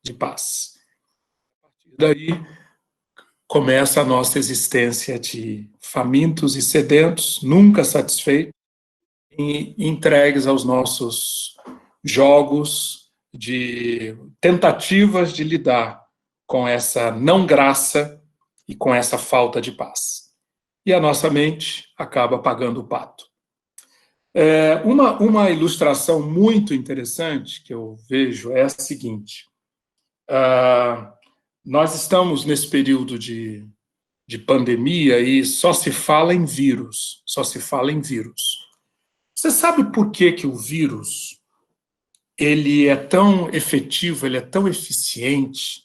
de paz. A partir daí, começa a nossa existência de famintos e sedentos, nunca satisfeitos, e entregues aos nossos jogos de tentativas de lidar com essa não graça e com essa falta de paz. E a nossa mente acaba pagando o pato. Uma ilustração muito interessante que eu vejo é a seguinte. Nós estamos nesse período de pandemia e só se fala em vírus, só se fala em vírus. Você sabe por que o vírus ele é tão efetivo, ele é tão eficiente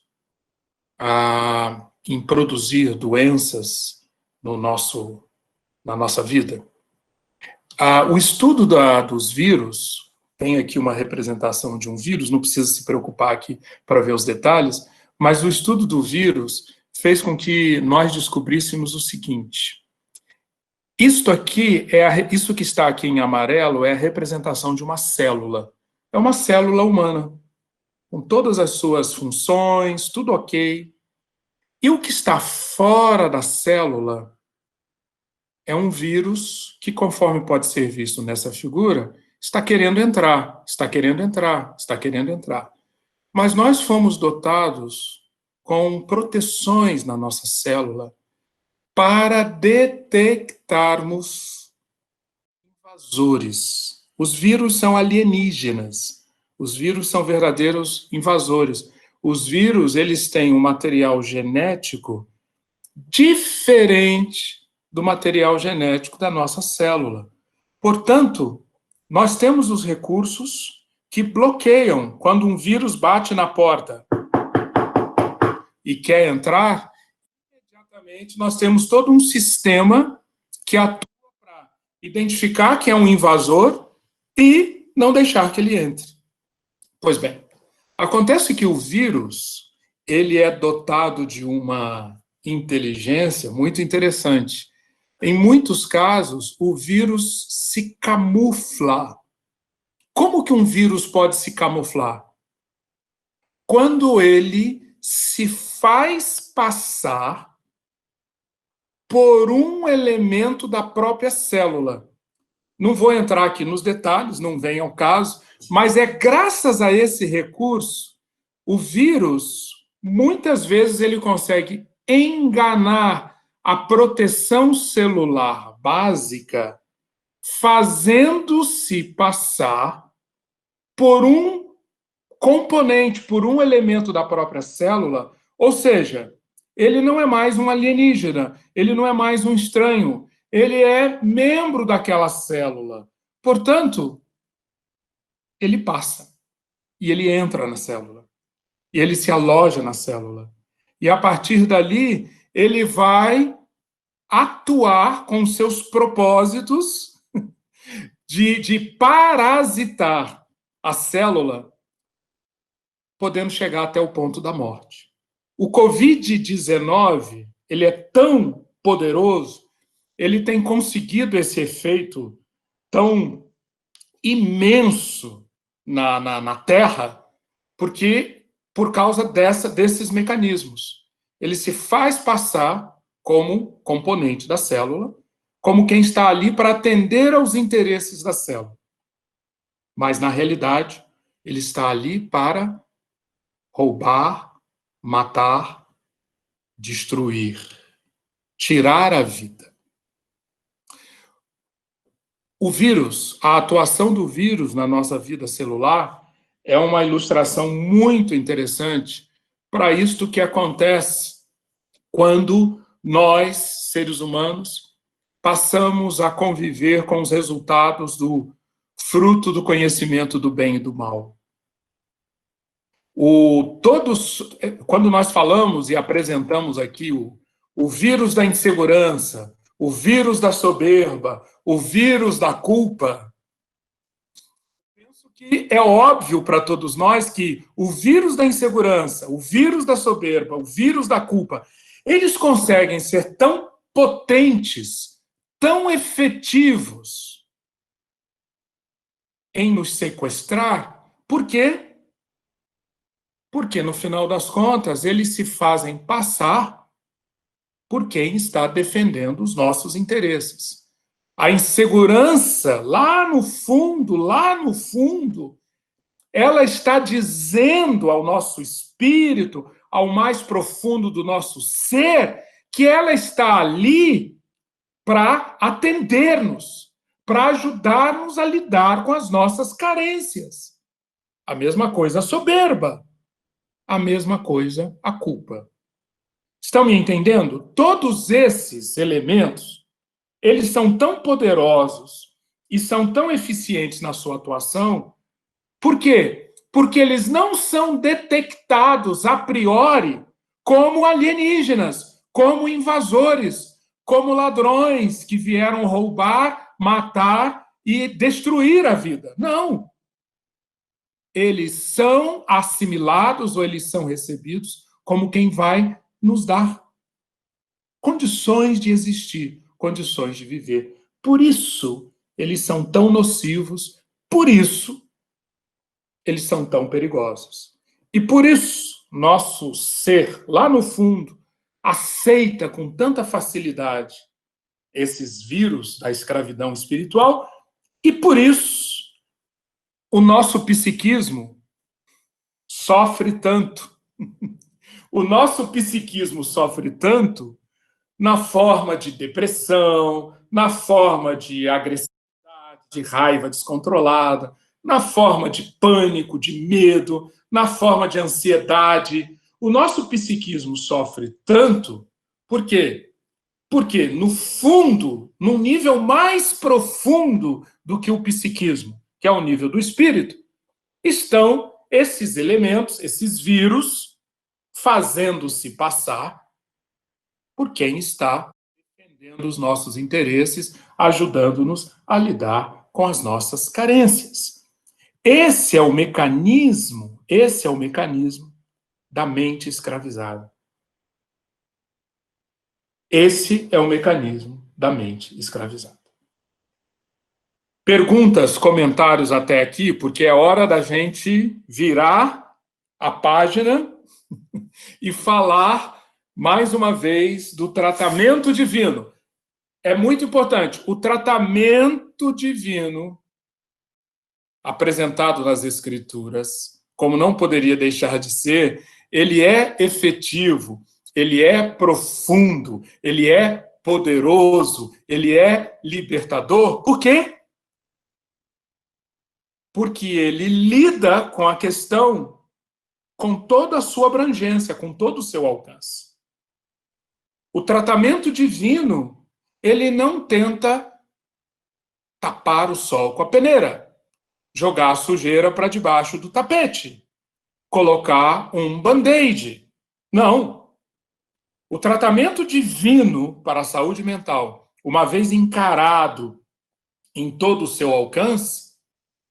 em produzir doenças na nossa vida? O estudo dos vírus, tem aqui uma representação de um vírus, não precisa se preocupar aqui para ver os detalhes, mas o estudo do vírus fez com que nós descobríssemos o seguinte: isso que está aqui em amarelo é a representação de uma célula. É uma célula humana, com todas as suas funções, tudo ok. E o que está fora da célula é um vírus que, conforme pode ser visto nessa figura, está querendo entrar, está querendo entrar, está querendo entrar. Mas nós fomos dotados com proteções na nossa célula para detectarmos invasores. Os vírus são alienígenas. Os vírus são verdadeiros invasores. Os vírus, eles têm um material genético diferente do material genético da nossa célula. Portanto, nós temos os recursos que bloqueiam quando um vírus bate na porta e quer entrar. Imediatamente nós temos todo um sistema que atua para identificar que é um invasor e não deixar que ele entre. Pois bem, acontece que o vírus ele é dotado de uma inteligência muito interessante. Em muitos casos, o vírus se camufla. Como que um vírus pode se camuflar? Quando ele se faz passar por um elemento da própria célula. Não vou entrar aqui nos detalhes, não vem ao caso, mas é graças a esse recurso, o vírus, muitas vezes ele consegue enganar a proteção celular básica, fazendo-se passar por um componente, por um elemento da própria célula, ou seja, ele não é mais um alienígena, ele não é mais um estranho, ele é membro daquela célula. Portanto, ele passa e ele entra na célula, e ele se aloja na célula. E a partir dali, ele vai atuar com seus propósitos de parasitar a célula, podendo chegar até o ponto da morte. O Covid-19, ele é tão poderoso, ele tem conseguido esse efeito tão imenso na Terra, porque por causa desses mecanismos. Ele se faz passar como componente da célula, como quem está ali para atender aos interesses da célula. Mas, na realidade, ele está ali para roubar, matar, destruir, tirar a vida. O vírus, a atuação do vírus na nossa vida celular é uma ilustração muito interessante para isto que acontece quando nós, seres humanos, passamos a conviver com os resultados do fruto do conhecimento do bem e do mal. Quando nós falamos e apresentamos aqui o vírus da insegurança, o vírus da soberba, o vírus da culpa, penso que é óbvio para todos nós que o vírus da insegurança, o vírus da soberba, o vírus da culpa, eles conseguem ser tão potentes, tão efetivos em nos sequestrar, porque Porque, no final das contas, eles se fazem passar por quem está defendendo os nossos interesses. A insegurança, lá no fundo, ela está dizendo ao nosso espírito, ao mais profundo do nosso ser, que ela está ali para atender-nos, para ajudar-nos a lidar com as nossas carências. A mesma coisa a soberba, a mesma coisa a culpa. Estão me entendendo? Todos esses elementos, eles são tão poderosos e são tão eficientes na sua atuação. Por quê? Porque eles não são detectados a priori como alienígenas, como invasores, como ladrões que vieram roubar, matar e destruir a vida. Não. Eles são assimilados ou eles são recebidos como quem vai nos dar condições de existir, condições de viver. Por isso, eles são tão nocivos, por isso, eles são tão perigosos. E por isso, nosso ser, lá no fundo, aceita com tanta facilidade esses vírus da escravidão espiritual, e por isso, o nosso psiquismo sofre tanto. O nosso psiquismo sofre tanto na forma de depressão, na forma de agressividade, de raiva descontrolada, na forma de pânico, de medo, na forma de ansiedade. O nosso psiquismo sofre tanto, por quê? Porque, no fundo, num nível mais profundo do que o psiquismo, que é o nível do espírito, estão esses elementos, esses vírus, fazendo-se passar por quem está defendendo os nossos interesses, ajudando-nos a lidar com as nossas carências. Esse é o mecanismo da mente escravizada. Esse é o mecanismo da mente escravizada. Perguntas, comentários até aqui, porque é hora da gente virar a página e falar mais uma vez do tratamento divino. É muito importante. O tratamento divino apresentado nas Escrituras, como não poderia deixar de ser, ele é efetivo, ele é profundo, ele é poderoso, ele é libertador. Por quê? Porque ele lida com a questão com toda a sua abrangência, com todo o seu alcance. O tratamento divino, ele não tenta tapar o sol com a peneira, jogar a sujeira para debaixo do tapete, colocar um band-aid. Não. O tratamento divino para a saúde mental, uma vez encarado em todo o seu alcance,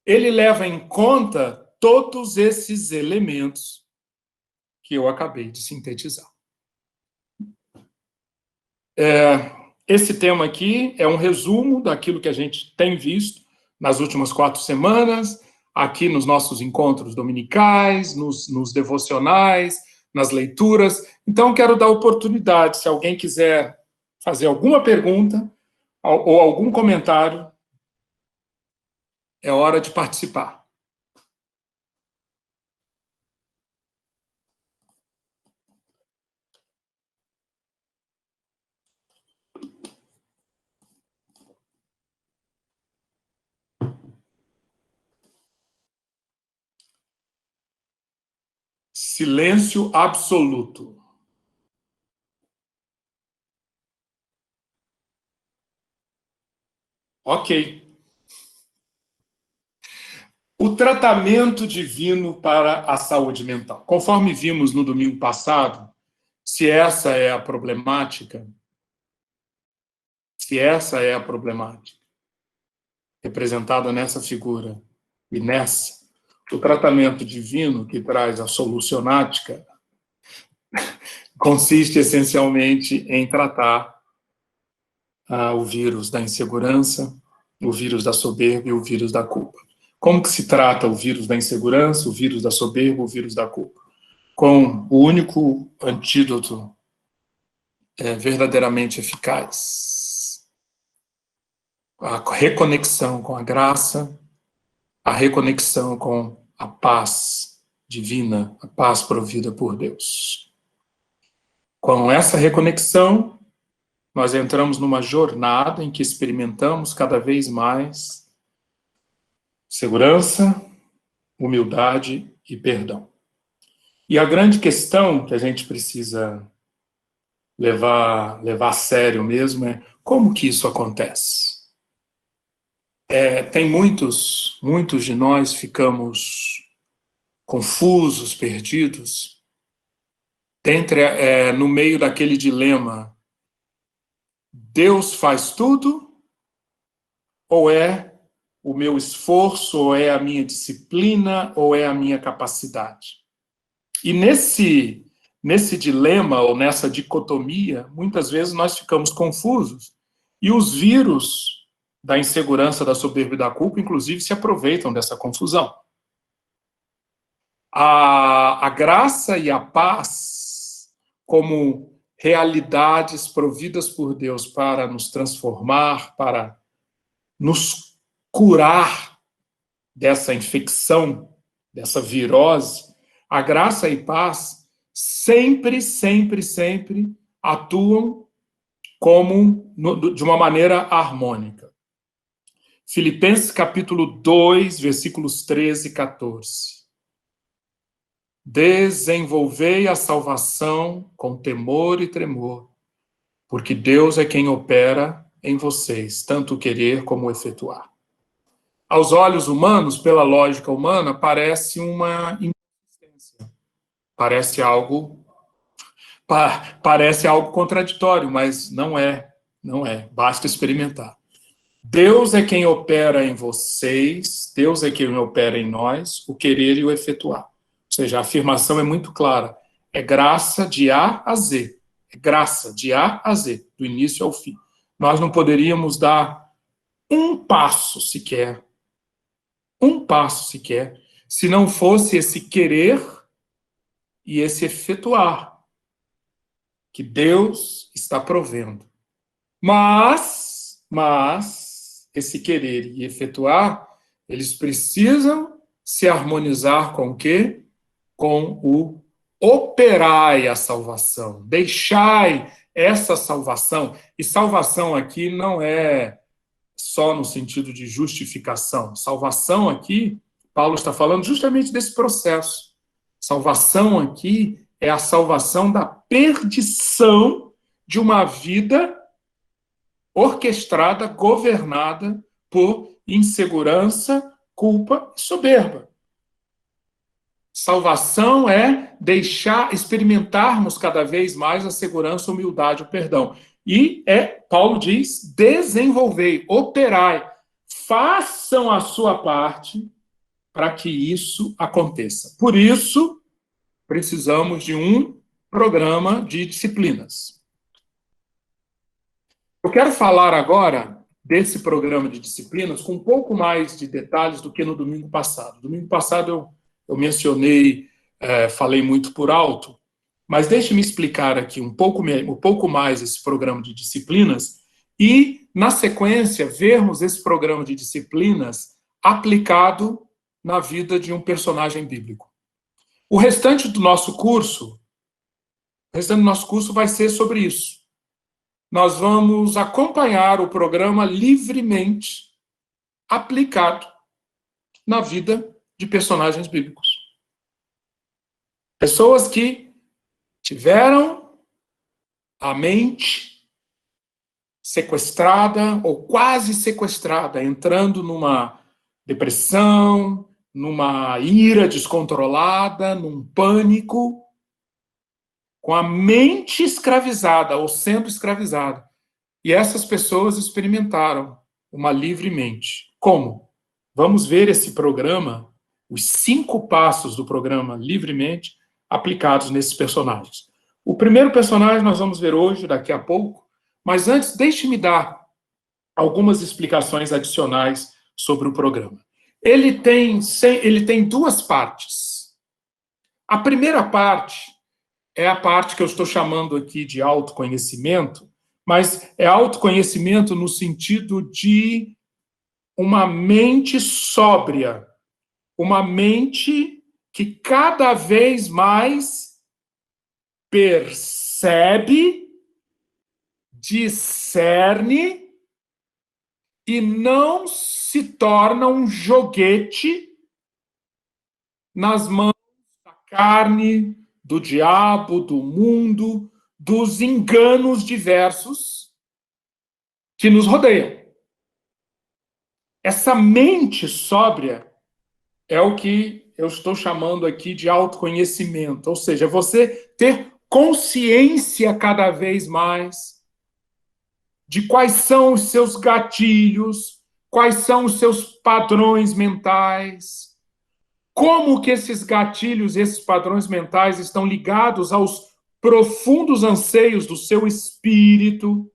ele leva em conta todos esses elementos que eu acabei de sintetizar. Esse tema aqui é um resumo daquilo que a gente tem visto nas últimas 4 semanas, aqui nos nossos encontros dominicais, nos devocionais, nas leituras. Então, quero dar oportunidade, se alguém quiser fazer alguma pergunta ou algum comentário, é hora de participar. Silêncio absoluto. Ok. O tratamento divino para a saúde mental. Conforme vimos no domingo passado, se essa é a problemática representada nessa figura e nessa, o tratamento divino que traz a solucionática consiste essencialmente em tratar o vírus da insegurança, o vírus da soberba e o vírus da culpa. Como que se trata o vírus da insegurança, o vírus da soberba, o vírus da culpa? com o único antídoto verdadeiramente eficaz. A reconexão com a graça, a reconexão com a paz divina, a paz provida por Deus. Com essa reconexão, nós entramos numa jornada em que experimentamos cada vez mais segurança, humildade e perdão. E a grande questão que a gente precisa levar a sério mesmo é como que isso acontece. Tem muitos de nós ficamos confusos, perdidos, no meio daquele dilema: Deus faz tudo, ou é o meu esforço, ou é a minha disciplina, ou é a minha capacidade? E nesse dilema, ou nessa dicotomia, muitas vezes nós ficamos confusos, e os vírus da insegurança, da soberba e da culpa, inclusive, se aproveitam dessa confusão. A graça e a paz, como realidades providas por Deus para nos transformar, para nos curar dessa infecção, dessa virose, a graça e paz sempre atuam de uma maneira harmônica. Filipenses capítulo 2, versículos 13 e 14. Desenvolvei a salvação com temor e tremor, porque Deus é quem opera em vocês, tanto o querer como o efetuar. Aos olhos humanos, pela lógica humana, parece uma inconsistência. Parece algo contraditório, mas não é. Basta experimentar. Deus é quem opera em vocês, Deus é quem opera em nós, o querer e o efetuar. Ou seja, a afirmação é muito clara. É graça de A a Z. É graça de A a Z, do início ao fim. Nós não poderíamos dar um passo sequer, se não fosse esse querer e esse efetuar que Deus está provendo. Mas esse querer e efetuar, eles precisam se harmonizar com o quê? Com o operai a salvação. Deixai essa salvação. E salvação aqui não é só no sentido de justificação. Salvação aqui, Paulo está falando justamente desse processo. Salvação aqui é a salvação da perdição de uma vida orquestrada, governada por insegurança, culpa e soberba. Salvação é experimentarmos cada vez mais a segurança, a humildade, o perdão. E Paulo diz, desenvolvei, operai, façam a sua parte para que isso aconteça. Por isso, precisamos de um programa de disciplinas. Eu quero falar agora desse programa de disciplinas com um pouco mais de detalhes do que no domingo passado. Domingo passado eu mencionei, falei muito por alto, mas deixe-me explicar aqui um pouco mais esse programa de disciplinas e, na sequência, vermos esse programa de disciplinas aplicado na vida de um personagem bíblico. O restante do nosso curso vai ser sobre isso. Nós vamos acompanhar o programa livremente aplicado na vida de personagens bíblicos. Pessoas que tiveram a mente sequestrada ou quase sequestrada, entrando numa depressão, numa ira descontrolada, num pânico, com a mente escravizada ou sendo escravizada. E essas pessoas experimentaram uma livre mente. Como? Vamos ver esse programa, os 5 passos do programa Livremente, aplicados nesses personagens. O primeiro personagem nós vamos ver hoje, daqui a pouco, mas antes, deixe-me dar algumas explicações adicionais sobre o programa. Ele tem 2 partes. A primeira parte é a parte que eu estou chamando aqui de autoconhecimento, mas é autoconhecimento no sentido de uma mente sóbria, uma mente que cada vez mais percebe, discerne e não se torna um joguete nas mãos da carne, do diabo, do mundo, dos enganos diversos que nos rodeiam. Essa mente sóbria é o que eu estou chamando aqui de autoconhecimento, ou seja, você ter consciência cada vez mais de quais são os seus gatilhos, quais são os seus padrões mentais, como que esses gatilhos, esses padrões mentais estão ligados aos profundos anseios do seu espírito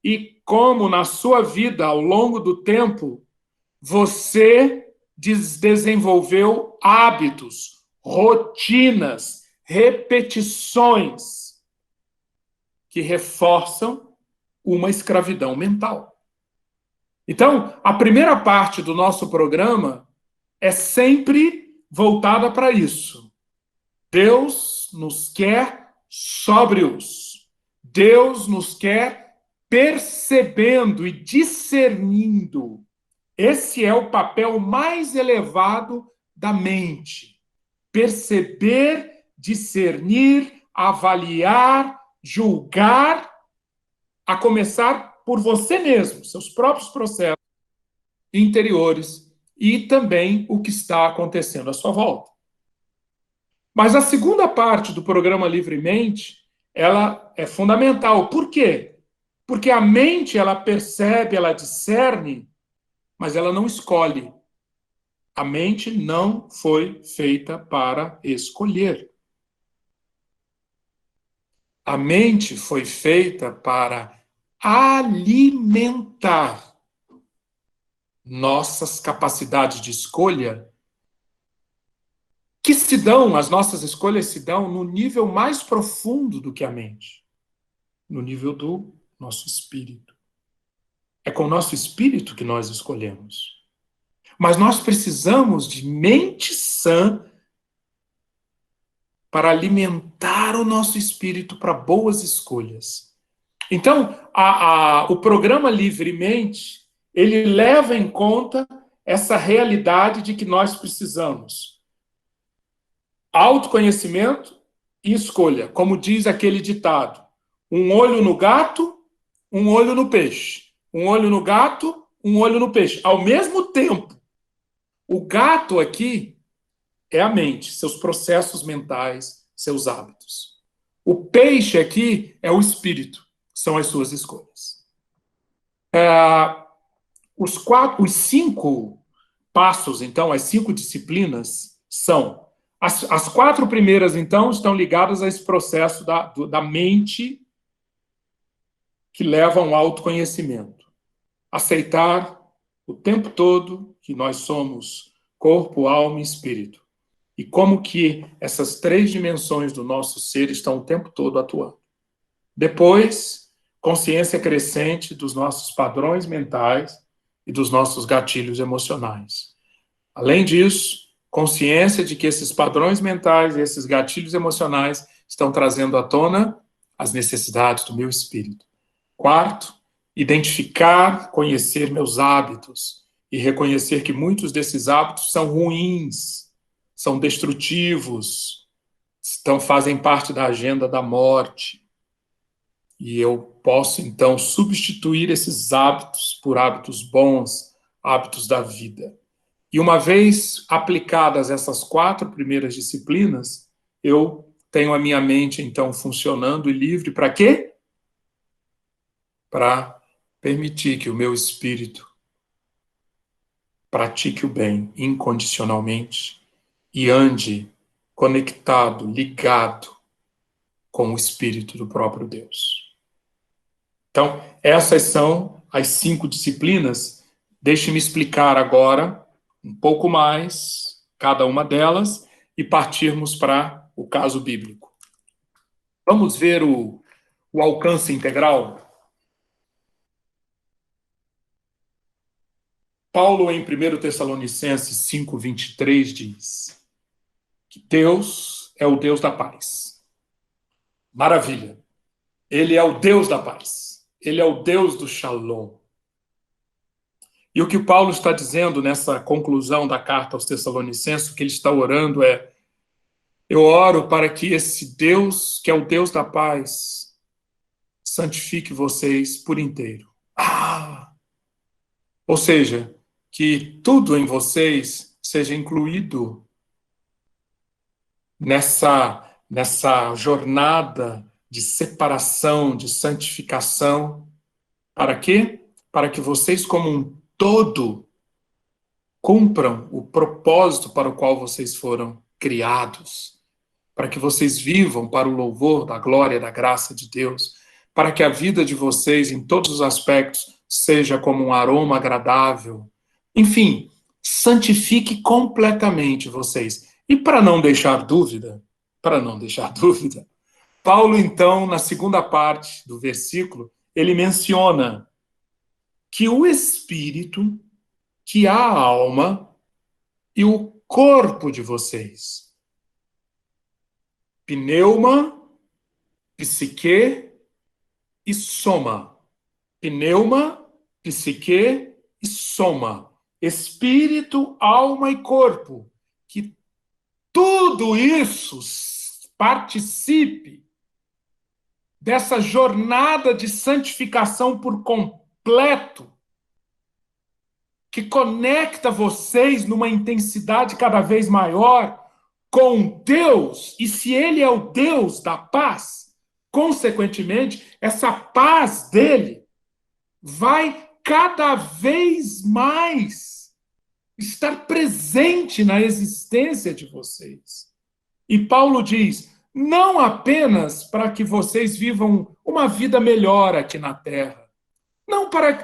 e como na sua vida, ao longo do tempo, você desenvolveu hábitos, rotinas, repetições que reforçam uma escravidão mental. Então, a primeira parte do nosso programa é sempre voltada para isso. Deus nos quer sóbrios. Deus nos quer percebendo e discernindo. Esse é o papel mais elevado da mente. Perceber, discernir, avaliar, julgar, a começar por você mesmo, seus próprios processos interiores e também o que está acontecendo à sua volta. Mas a segunda parte do programa Livremente, ela é fundamental. Por quê? Porque a mente, ela percebe, ela discerne, mas ela não escolhe. A mente não foi feita para escolher. A mente foi feita para alimentar nossas capacidades de escolha, que se dão, as nossas escolhas se dão no nível mais profundo do que a mente, no nível do nosso espírito. É com o nosso espírito que nós escolhemos. Mas nós precisamos de mente sã para alimentar o nosso espírito para boas escolhas. Então, o programa Livremente, ele leva em conta essa realidade de que nós precisamos autoconhecimento e escolha. Como diz aquele ditado, um olho no gato, um olho no peixe. Um olho no gato, um olho no peixe. Ao mesmo tempo, o gato aqui é a mente, seus processos mentais, seus hábitos. O peixe aqui é o espírito, são as suas escolhas. Os 5 passos, então, as 5 disciplinas são... As 4 primeiras, então, estão ligadas a esse processo da mente que leva a um autoconhecimento. Aceitar o tempo todo que nós somos corpo, alma e espírito. E como que essas 3 dimensões do nosso ser estão o tempo todo atuando. Depois, consciência crescente dos nossos padrões mentais e dos nossos gatilhos emocionais. Além disso, consciência de que esses padrões mentais e esses gatilhos emocionais estão trazendo à tona as necessidades do meu espírito. Quarto, identificar, conhecer meus hábitos e reconhecer que muitos desses hábitos são ruins, são destrutivos, fazem parte da agenda da morte. E eu posso, então, substituir esses hábitos por hábitos bons, hábitos da vida. E uma vez aplicadas essas 4 primeiras disciplinas, eu tenho a minha mente, então, funcionando e livre para quê? Para permitir que o meu espírito pratique o bem incondicionalmente e ande conectado, ligado com o espírito do próprio Deus. Então, essas são as 5 disciplinas. Deixe-me explicar agora um pouco mais cada uma delas, e partirmos para o caso bíblico. Vamos ver o alcance integral? Paulo, em 1 Tessalonicenses 5:23, diz que Deus é o Deus da paz. Maravilha! Ele é o Deus da paz. Ele é o Deus do Shalom. E o que o Paulo está dizendo nessa conclusão da carta aos Tessalonicenses, o que ele está orando é: eu oro para que esse Deus, que é o Deus da paz, santifique vocês por inteiro. Ou seja, que tudo em vocês seja incluído nessa jornada de separação, de santificação. Para quê? Para que vocês, como um todo, cumpram o propósito para o qual vocês foram criados. Para que vocês vivam para o louvor da glória e da graça de Deus. Para que a vida de vocês, em todos os aspectos, seja como um aroma agradável. Enfim, santifique completamente vocês. E para não deixar dúvida, Paulo, então, na segunda parte do versículo, ele menciona que o espírito, que a alma e o corpo de vocês, pneuma, psique e soma. Pneuma, psique e soma. Espírito, alma e corpo. Que tudo isso participe dessa jornada de santificação por completo, que conecta vocês numa intensidade cada vez maior com Deus. E se Ele é o Deus da paz, consequentemente, essa paz dele vai cada vez mais estar presente na existência de vocês. E Paulo diz: não apenas para que vocês vivam uma vida melhor aqui na Terra,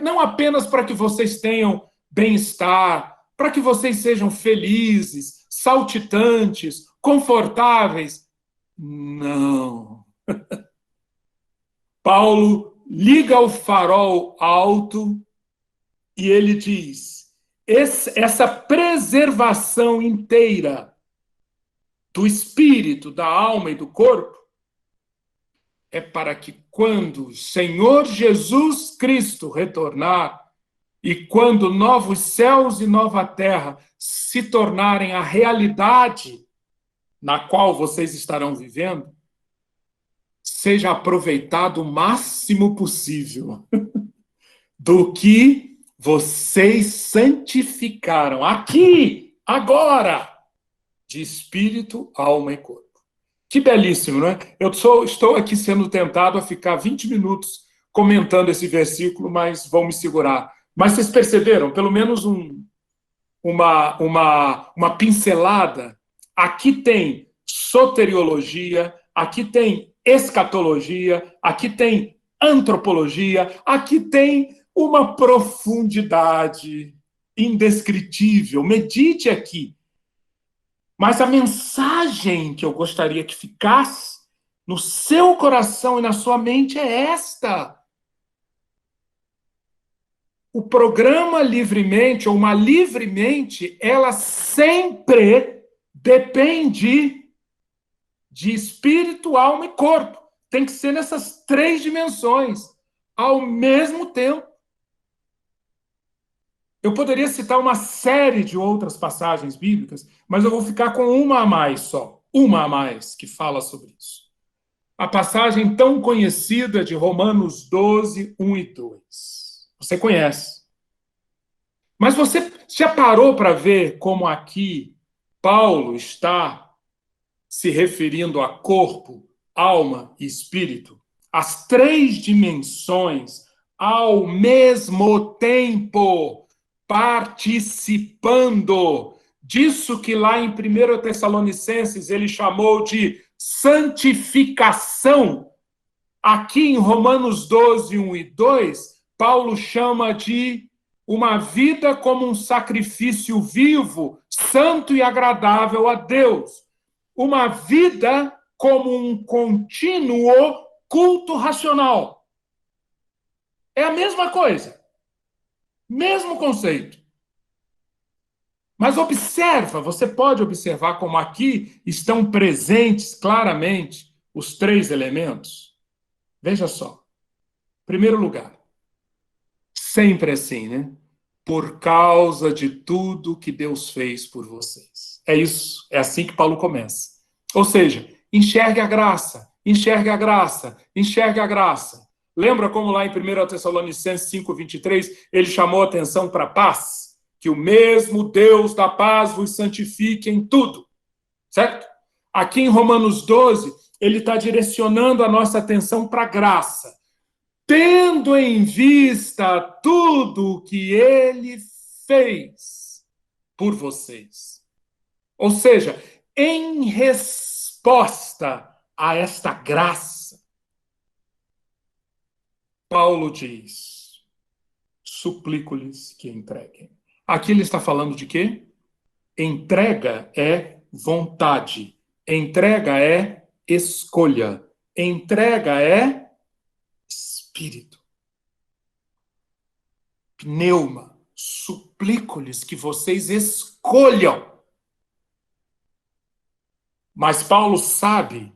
não apenas para que vocês tenham bem-estar, para que vocês sejam felizes, saltitantes, confortáveis. Não. Paulo liga o farol alto e ele diz: essa preservação inteira do espírito, da alma e do corpo é para que quando o Senhor Jesus Cristo retornar e quando novos céus e nova terra se tornarem a realidade na qual vocês estarão vivendo, seja aproveitado o máximo possível do que vocês santificaram aqui, agora, de espírito, alma e corpo. Que belíssimo, não é? Estou aqui sendo tentado a ficar 20 minutos comentando esse versículo, mas vou me segurar. Mas vocês perceberam, pelo menos uma pincelada. Aqui tem soteriologia, aqui tem escatologia, aqui tem antropologia, aqui tem uma profundidade indescritível. Medite aqui. Mas a mensagem que eu gostaria que ficasse no seu coração e na sua mente é esta. O programa Livremente, ou uma Livremente, ela sempre depende de espírito, alma e corpo. Tem que ser nessas três dimensões, ao mesmo tempo. Eu poderia citar uma série de outras passagens bíblicas, mas eu vou ficar com uma a mais só. Uma a mais que fala sobre isso. A passagem tão conhecida de Romanos 12, 1 e 2. Você conhece. Mas você já parou para ver como aqui Paulo está se referindo a corpo, alma e espírito? As três dimensões ao mesmo tempo, participando disso que lá em 1 Tessalonicenses ele chamou de santificação. Aqui em Romanos 12, 1 e 2, Paulo chama de uma vida como um sacrifício vivo, santo e agradável a Deus. uma vida como um contínuo culto racional. É a mesma coisa. Mesmo conceito. Mas observa, você pode observar como aqui estão presentes claramente os três elementos. Veja só. Primeiro lugar, sempre assim, né? Por causa de tudo que Deus fez por vocês. É isso, é assim que Paulo começa. Ou seja, enxergue a graça, enxergue a graça, enxergue a graça. Lembra como lá em 1 Tessalonicenses 5:23 ele chamou a atenção para a paz? Que o mesmo Deus da paz vos santifique em tudo, certo? Aqui em Romanos 12, ele está direcionando a nossa atenção para a graça, tendo em vista tudo o que ele fez por vocês. Ou seja, em resposta a esta graça, Paulo diz: suplico-lhes que entreguem. Aqui ele está falando de quê? Entrega é vontade. Entrega é escolha. Entrega é espírito. Pneuma. Suplico-lhes que vocês escolham. Mas Paulo sabe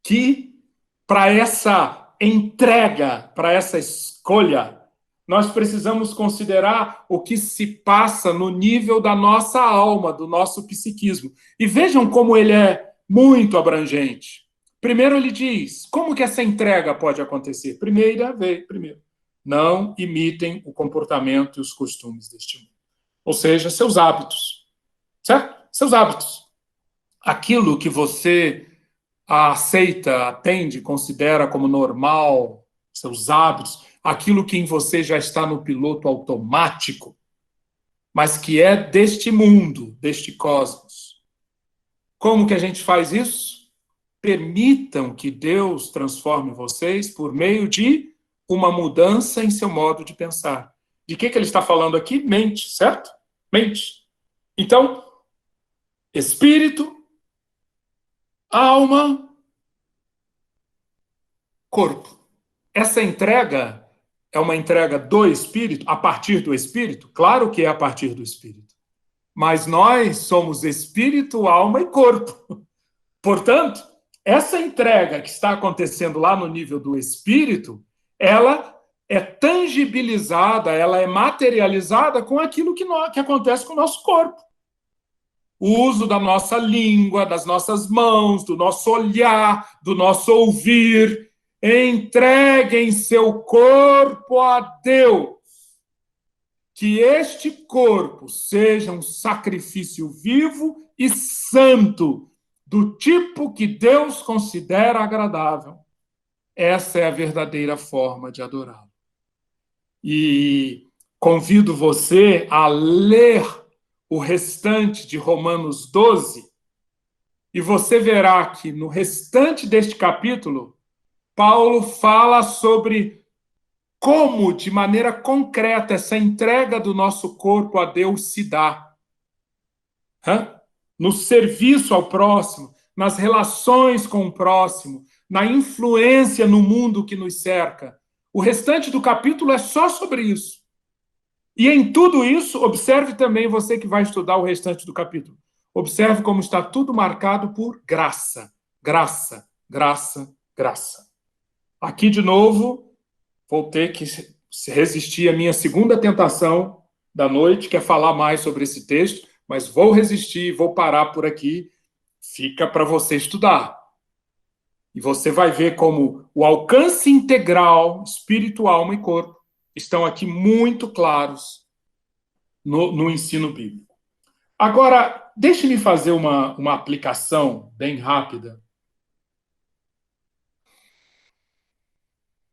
que para essa entrega, para essa escolha, nós precisamos considerar o que se passa no nível da nossa alma, do nosso psiquismo. E vejam como ele é muito abrangente. Primeiro ele diz, como que essa entrega pode acontecer? Primeiro, não imitem o comportamento e os costumes deste mundo. Ou seja, seus hábitos. Certo? Seus hábitos. Aquilo que você aceita, atende, considera como normal, seus hábitos, aquilo que em você já está no piloto automático, mas que é deste mundo, deste cosmos. Como que a gente faz isso? Permitam que Deus transforme vocês por meio de uma mudança em seu modo de pensar. De que ele está falando aqui? Mente, certo? Mente. Então, espírito, alma, corpo. Essa entrega é uma entrega do Espírito, a partir do Espírito? Claro que é a partir do Espírito. Mas nós somos espírito, alma e corpo. Portanto, essa entrega que está acontecendo lá no nível do Espírito, ela é tangibilizada, ela é materializada com aquilo que acontece com o nosso corpo. O uso da nossa língua, das nossas mãos, do nosso olhar, do nosso ouvir. Entreguem seu corpo a Deus. Que este corpo seja um sacrifício vivo e santo, do tipo que Deus considera agradável. Essa é a verdadeira forma de adorá-lo. E convido você a ler o restante de Romanos 12, e você verá que no restante deste capítulo, Paulo fala sobre como, de maneira concreta, essa entrega do nosso corpo a Deus se dá. No serviço ao próximo, nas relações com o próximo, na influência no mundo que nos cerca. O restante do capítulo é só sobre isso. E em tudo isso, observe também, você que vai estudar o restante do capítulo, observe como está tudo marcado por graça. Graça, graça, graça. Aqui, de novo, vou ter que resistir à minha segunda tentação da noite, que é falar mais sobre esse texto, mas vou resistir, vou parar por aqui. Fica para você estudar. E você vai ver como o alcance integral, espírito, alma e corpo, estão aqui muito claros no ensino bíblico. Agora, deixe-me fazer uma aplicação bem rápida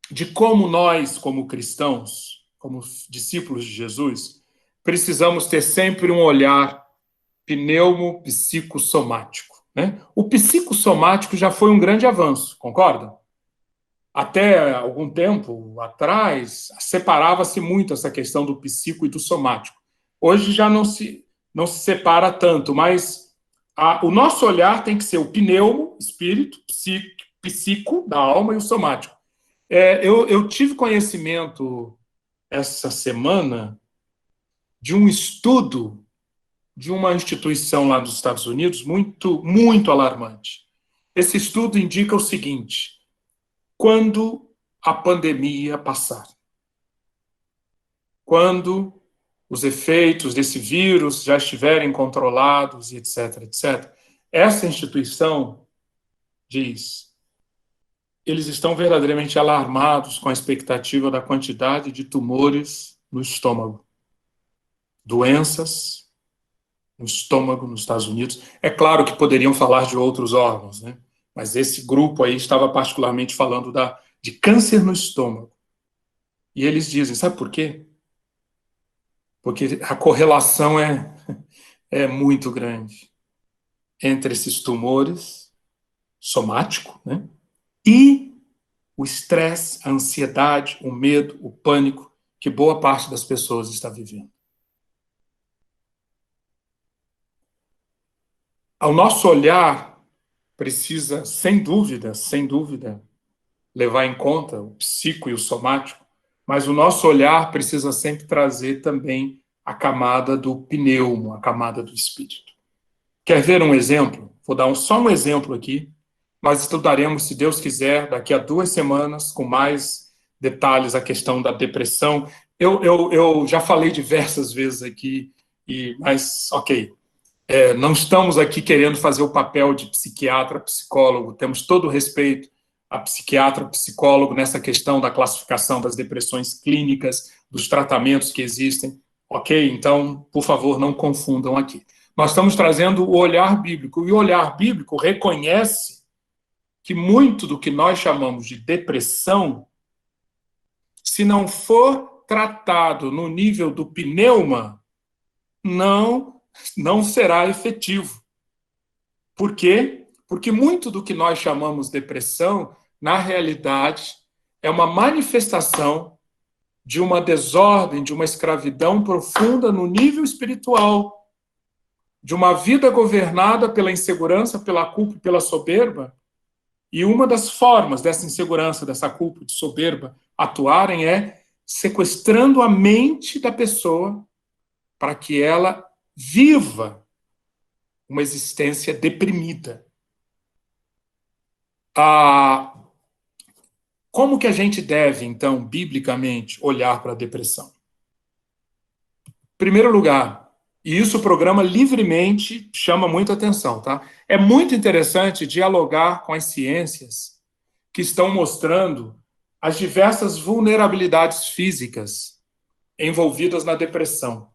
de como nós, como cristãos, como discípulos de Jesus, precisamos ter sempre um olhar pneumo-psicossomático. Né? O psicossomático já foi um grande avanço, concordam? Até algum tempo atrás, separava-se muito essa questão do psico e do somático. Hoje já não se separa tanto, mas O nosso olhar tem que ser o pneumo, espírito, psico, da alma, e o somático. Eu tive conhecimento essa semana de um estudo de uma instituição lá dos Estados Unidos muito, muito alarmante. Esse estudo indica o seguinte: quando a pandemia passar, quando os efeitos desse vírus já estiverem controlados, e etc., etc., essa instituição diz, eles estão verdadeiramente alarmados com a expectativa da quantidade de tumores no estômago, doenças no estômago nos Estados Unidos. É claro que poderiam falar de outros órgãos, né? Mas esse grupo aí estava particularmente falando de câncer no estômago. E eles dizem, sabe por quê? Porque a correlação é muito grande entre esses tumores somático, né? E o estresse, a ansiedade, o medo, o pânico que boa parte das pessoas está vivendo. Ao nosso olhar precisa, sem dúvida, levar em conta o psico e o somático, mas o nosso olhar precisa sempre trazer também a camada do pneumo, a camada do espírito. Quer ver um exemplo? Vou dar só um exemplo aqui. Nós estudaremos, se Deus quiser, daqui a 2 semanas, com mais detalhes, a questão da depressão. Eu já falei diversas vezes aqui, mas, ok, não estamos aqui querendo fazer o papel de psiquiatra, psicólogo, temos todo o respeito a psiquiatra, psicólogo nessa questão da classificação das depressões clínicas, dos tratamentos que existem, ok? Então, por favor, não confundam aqui. Nós estamos trazendo o olhar bíblico, e o olhar bíblico reconhece que muito do que nós chamamos de depressão, se não for tratado no nível do pneuma, não será efetivo. Por quê? Porque muito do que nós chamamos depressão, na realidade, é uma manifestação de uma desordem, de uma escravidão profunda no nível espiritual, de uma vida governada pela insegurança, pela culpa e pela soberba. E uma das formas dessa insegurança, dessa culpa, de soberba atuarem é sequestrando a mente da pessoa para que ela viva uma existência deprimida. Como que a gente deve, então, biblicamente, olhar para a depressão? Em primeiro lugar, e isso o programa livremente chama muita atenção, tá? É muito interessante dialogar com as ciências que estão mostrando as diversas vulnerabilidades físicas envolvidas na depressão.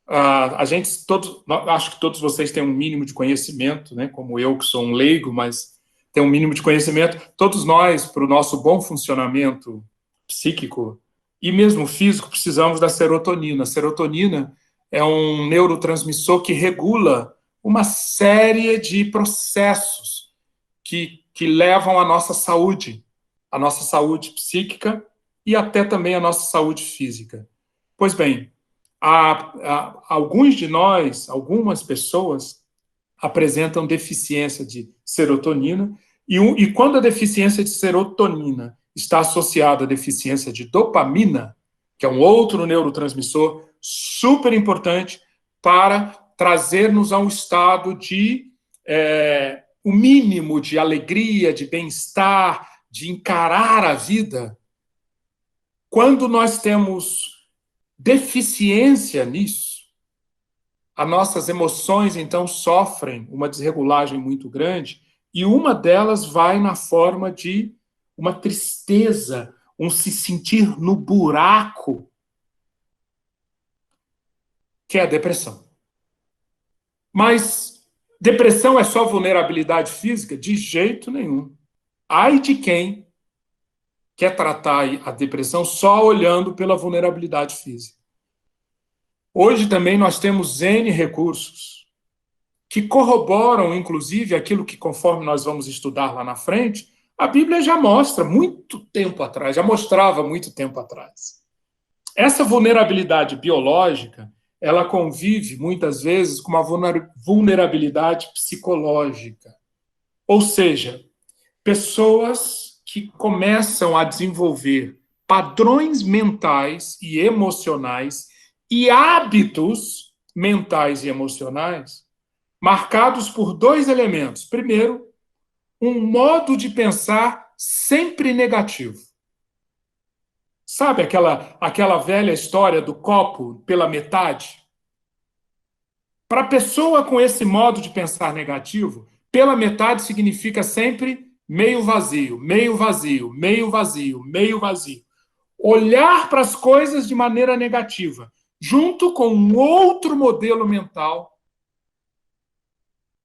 Acho que todos vocês têm um mínimo de conhecimento, né? Como eu, que sou um leigo, mas tem um mínimo de conhecimento. Todos nós, para o nosso bom funcionamento psíquico e mesmo físico, precisamos da serotonina. A serotonina é um neurotransmissor que regula uma série de processos que levam à nossa saúde psíquica e até também à nossa saúde física. Pois bem, alguns de nós, algumas pessoas, apresentam deficiência de serotonina, e quando a deficiência de serotonina está associada à deficiência de dopamina, que é um outro neurotransmissor super importante para trazer-nos a um estado de o mínimo de alegria, de bem-estar, de encarar a vida. Quando nós temos deficiência nisso, as nossas emoções, então, sofrem uma desregulagem muito grande, e uma delas vai na forma de uma tristeza, um se sentir no buraco, que é a depressão. Mas depressão é só vulnerabilidade física? De jeito nenhum. Ai de quem quer tratar a depressão só olhando pela vulnerabilidade física. Hoje também nós temos N recursos que corroboram, inclusive, aquilo que, conforme nós vamos estudar lá na frente, a Bíblia já mostra muito tempo atrás, já mostrava muito tempo atrás. Essa vulnerabilidade biológica, ela convive, muitas vezes, com uma vulnerabilidade psicológica. Ou seja, pessoas que começam a desenvolver padrões mentais e emocionais e hábitos mentais e emocionais marcados por dois elementos. Primeiro, um modo de pensar sempre negativo. Sabe aquela velha história do copo pela metade? Para a pessoa com esse modo de pensar negativo, pela metade significa sempre meio vazio, meio vazio, meio vazio, meio vazio. Olhar para as coisas de maneira negativa, junto com um outro modelo mental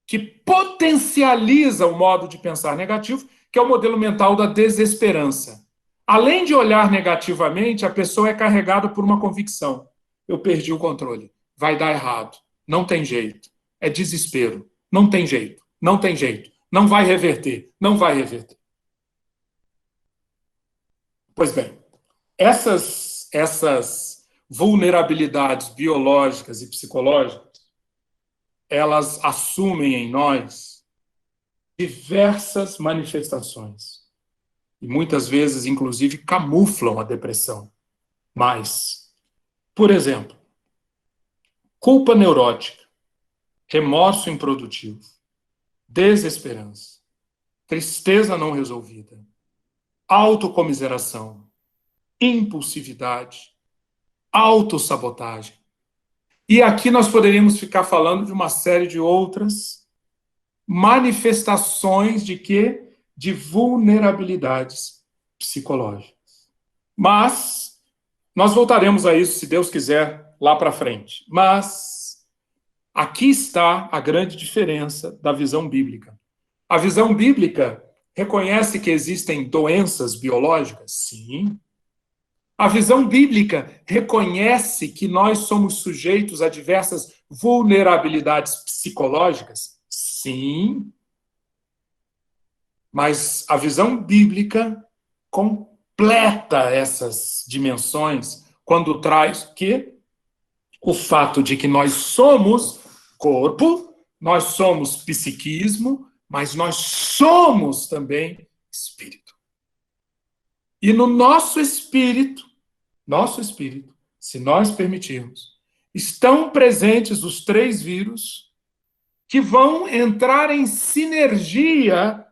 que potencializa o modo de pensar negativo, que é o modelo mental da desesperança. Além de olhar negativamente, a pessoa é carregada por uma convicção: eu perdi o controle, vai dar errado, não tem jeito, é desespero, não tem jeito, não tem jeito, não vai reverter, não vai reverter. Pois bem, essas vulnerabilidades biológicas e psicológicas, elas assumem em nós diversas manifestações. E muitas vezes, inclusive, camuflam a depressão. Mas, por exemplo, culpa neurótica, remorso improdutivo, desesperança, tristeza não resolvida, autocomiseração, impulsividade, autossabotagem. E aqui nós poderíamos ficar falando de uma série de outras manifestações de quê? De vulnerabilidades psicológicas. Mas nós voltaremos a isso, se Deus quiser, lá para frente. Mas aqui está a grande diferença da visão bíblica. A visão bíblica reconhece que existem doenças biológicas? Sim. A visão bíblica reconhece que nós somos sujeitos a diversas vulnerabilidades psicológicas? Sim. Mas a visão bíblica completa essas dimensões quando traz que o fato de que nós somos corpo, nós somos psiquismo, mas nós somos também espírito. E no nosso espírito, se nós permitirmos, estão presentes os três vírus que vão entrar em sinergia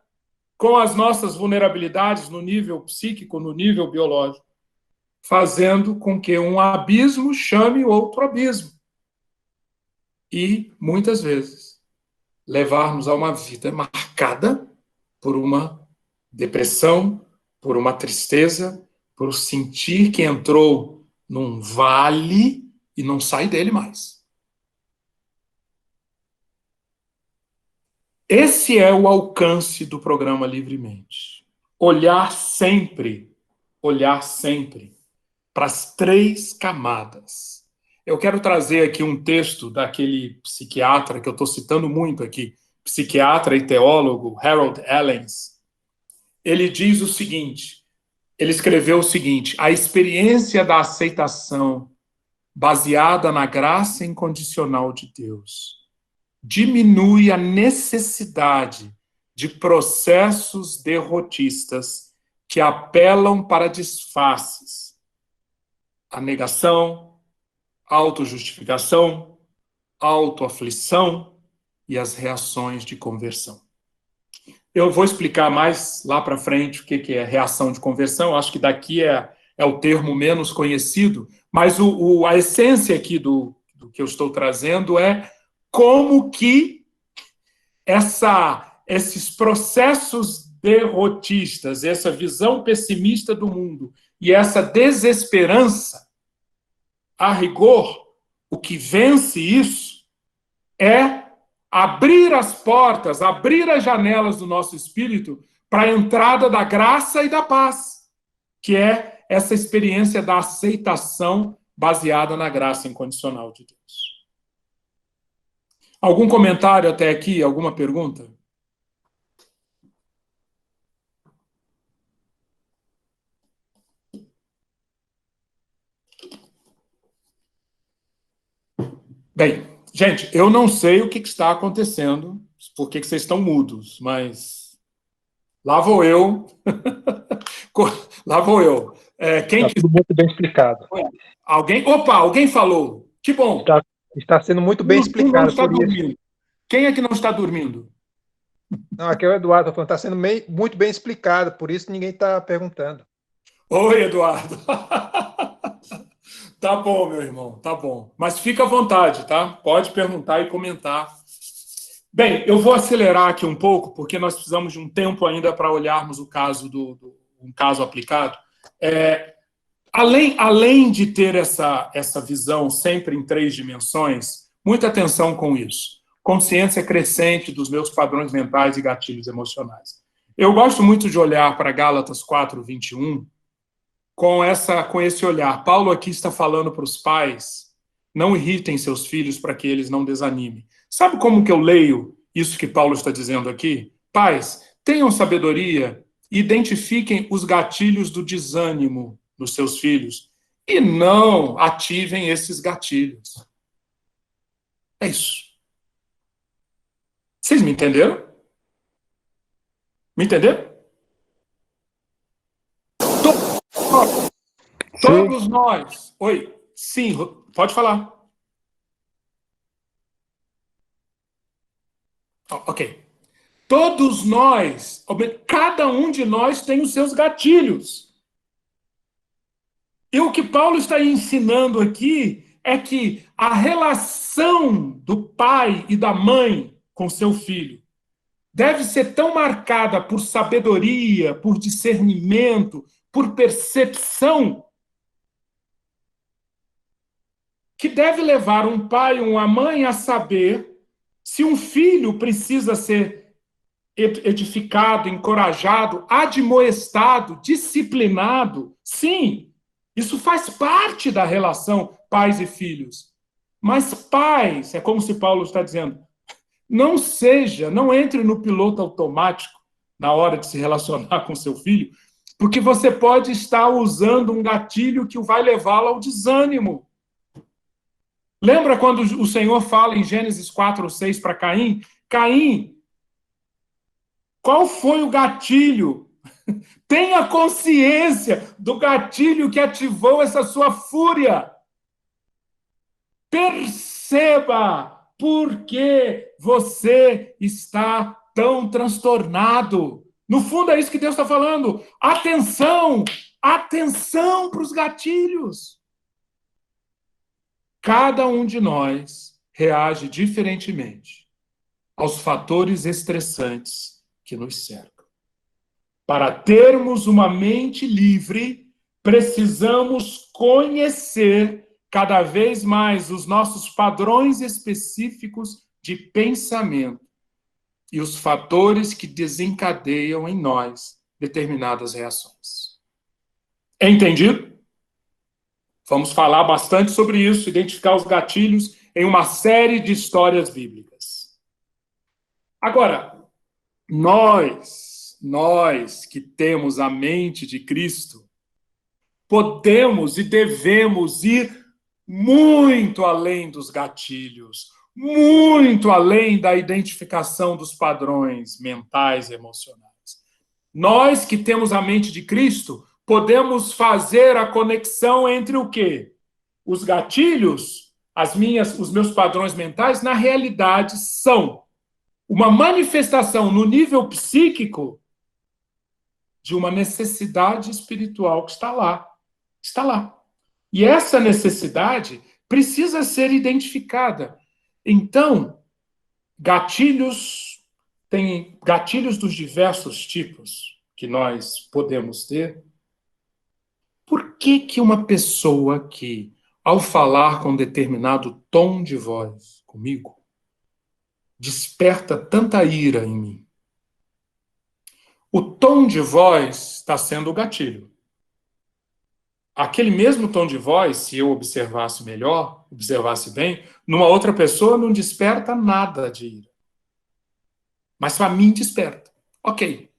com as nossas vulnerabilidades no nível psíquico, no nível biológico, fazendo com que um abismo chame outro abismo. E, muitas vezes, levar-nos a uma vida marcada por uma depressão, por uma tristeza, por sentir que entrou num vale e não sai dele mais. Esse é o alcance do programa Livremente. Olhar sempre para as três camadas. Eu quero trazer aqui um texto daquele psiquiatra que eu estou citando muito aqui, psiquiatra e teólogo Harold Ellens. Ele diz o seguinte, ele escreveu o seguinte: a experiência da aceitação baseada na graça incondicional de Deus diminui a necessidade de processos derrotistas que apelam para disfarces, a negação, autojustificação, autoaflição e as reações de conversão. Eu vou explicar mais lá para frente o que é reação de conversão. Acho que daqui é o termo menos conhecido, mas a essência aqui do que eu estou trazendo é como que esses processos derrotistas, essa visão pessimista do mundo e essa desesperança, a rigor, o que vence isso é abrir as portas, abrir as janelas do nosso espírito para a entrada da graça e da paz, que é essa experiência da aceitação baseada na graça incondicional de Deus. Algum comentário até aqui? Alguma pergunta? Bem, gente, eu não sei o que está acontecendo, por que vocês estão mudos, mas lá vou eu. Lá vou eu. Quem Está que... tudo muito bem explicado. Alguém? Opa, alguém falou. Que bom. Está sendo muito bem Tu não explicado, está por isso. dormindo. Quem é que não está dormindo? Não, aqui é o Eduardo, está sendo muito bem explicado, por isso ninguém está perguntando. Oi, Eduardo. Tá bom, meu irmão, tá bom. Mas fica à vontade, tá? Pode perguntar e comentar. Bem, eu vou acelerar aqui um pouco, porque nós precisamos de um tempo ainda para olharmos o caso um caso aplicado. É, além de ter essa visão sempre em três dimensões, muita atenção com isso. Consciência crescente dos meus padrões mentais e gatilhos emocionais. Eu gosto muito de olhar para Gálatas 4:21 com esse olhar. Paulo aqui está falando para os pais: não irritem seus filhos para que eles não desanimem. Sabe como que eu leio isso que Paulo está dizendo aqui? Pais, tenham sabedoria, identifiquem os gatilhos do desânimo nos seus filhos e não ativem esses gatilhos. É isso. Vocês me entenderam? Me entenderam? Sim, Todos nós. Oi, sim, pode falar. Ok. Todos nós, cada um de nós tem os seus gatilhos. E o que Paulo está ensinando aqui é que a relação do pai e da mãe com seu filho deve ser tão marcada por sabedoria, por discernimento, por percepção, que deve levar um pai ou uma mãe a saber se um filho precisa ser edificado, encorajado, admoestado, disciplinado. Sim, isso faz parte da relação pais e filhos. Mas pais, é como se Paulo está dizendo, não entre no piloto automático na hora de se relacionar com seu filho, porque você pode estar usando um gatilho que vai levá-lo ao desânimo. Lembra quando o Senhor fala em Gênesis 4:6 para Caim? Caim, qual foi o gatilho? Tenha consciência do gatilho que ativou essa sua fúria. Perceba por que você está tão transtornado. No fundo, é isso que Deus está falando. Atenção! Atenção para os gatilhos. Cada um de nós reage diferentemente aos fatores estressantes que nos cercam. Para termos uma mente livre, precisamos conhecer cada vez mais os nossos padrões específicos de pensamento e os fatores que desencadeiam em nós determinadas reações. É entendido? Vamos falar bastante sobre isso, identificar os gatilhos em uma série de histórias bíblicas. Agora, nós que temos a mente de Cristo, podemos e devemos ir muito além dos gatilhos, muito além da identificação dos padrões mentais e emocionais. Nós que temos a mente de Cristo, podemos fazer a conexão entre o quê? Os gatilhos, os meus padrões mentais, na realidade, são uma manifestação no nível psíquico de uma necessidade espiritual que está lá. Está lá. E essa necessidade precisa ser identificada. Então, tem gatilhos dos diversos tipos que nós podemos ter. Por que uma pessoa que, ao falar com determinado tom de voz comigo, desperta tanta ira em mim? O tom de voz está sendo o gatilho. Aquele mesmo tom de voz, se eu observasse melhor, observasse bem, numa outra pessoa não desperta nada de ira. Mas para mim desperta. Ok.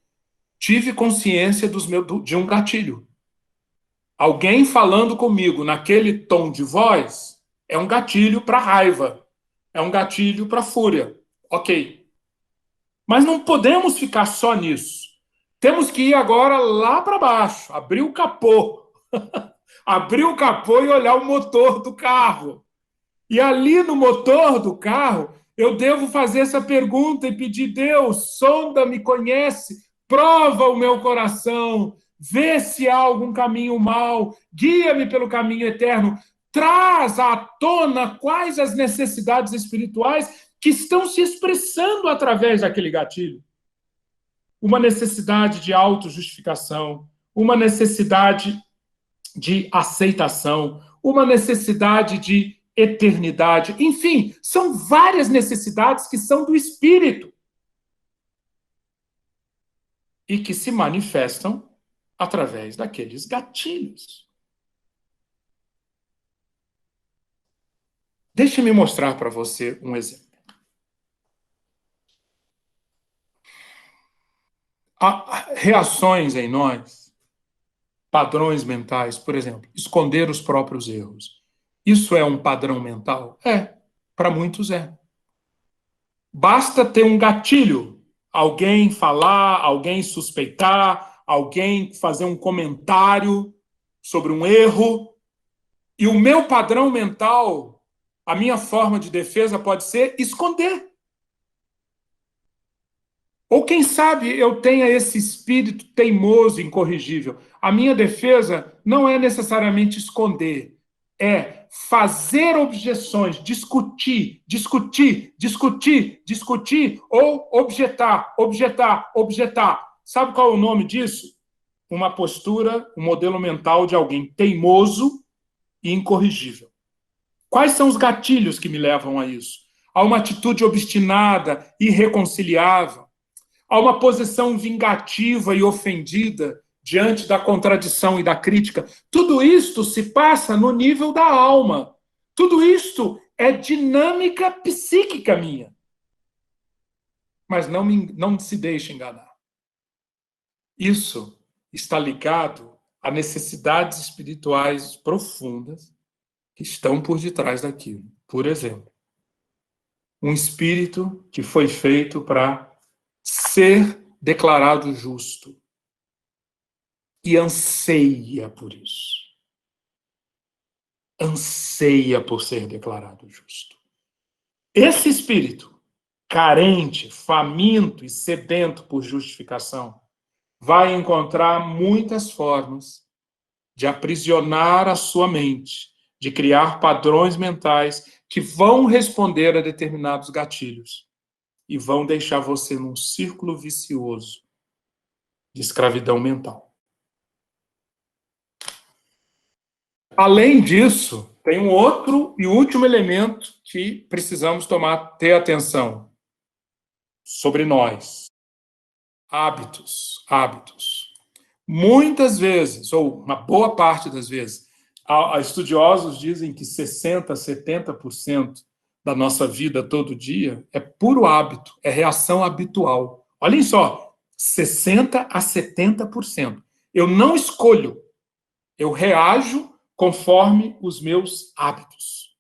Tive consciência de um gatilho. Alguém falando comigo naquele tom de voz é um gatilho para raiva. é um gatilho para fúria. Ok. Mas não podemos ficar só nisso. Temos que ir agora lá para baixo, abrir o capô. Abrir o capô e olhar o motor do carro. E ali no motor do carro, eu devo fazer essa pergunta e pedir: Deus, sonda-me, conhece, prova o meu coração, vê se há algum caminho mau, guia-me pelo caminho eterno, traz à tona quais as necessidades espirituais que estão se expressando através daquele gatilho. Uma necessidade de autojustificação, uma necessidade de aceitação, uma necessidade de eternidade. Enfim, são várias necessidades que são do espírito e que se manifestam através daqueles gatilhos. Deixe-me mostrar para você um exemplo. Há reações em nós, padrões mentais, por exemplo, esconder os próprios erros. Isso é um padrão mental? É, para muitos é. Basta ter um gatilho, alguém falar, alguém suspeitar, alguém fazer um comentário sobre um erro, e o meu padrão mental, a minha forma de defesa pode ser esconder. Ou quem sabe eu tenha esse espírito teimoso, incorrigível. A minha defesa não é necessariamente esconder, é fazer objeções, discutir, ou objetar. Sabe qual é o nome disso? Uma postura, um modelo mental de alguém teimoso e incorrigível. Quais são os gatilhos que me levam a isso? A uma atitude obstinada, irreconciliável, a uma posição vingativa e ofendida diante da contradição e da crítica. Tudo isto se passa no nível da alma. Tudo isto é dinâmica psíquica minha. Mas não se deixe enganar. Isso está ligado a necessidades espirituais profundas que estão por detrás daquilo. Por exemplo, um espírito que foi feito para ser declarado justo e anseia por isso. Anseia por ser declarado justo. Esse espírito, carente, faminto e sedento por justificação, vai encontrar muitas formas de aprisionar a sua mente, de criar padrões mentais que vão responder a determinados gatilhos e vão deixar você num círculo vicioso de escravidão mental. Além disso, tem um outro e último elemento que precisamos ter atenção sobre nós. Hábitos. Muitas vezes, ou uma boa parte das vezes, estudiosos dizem que 60%, 70% da nossa vida todo dia é puro hábito, é reação habitual. Olhem só, 60% a 70%. Eu não escolho, eu reajo conforme os meus hábitos.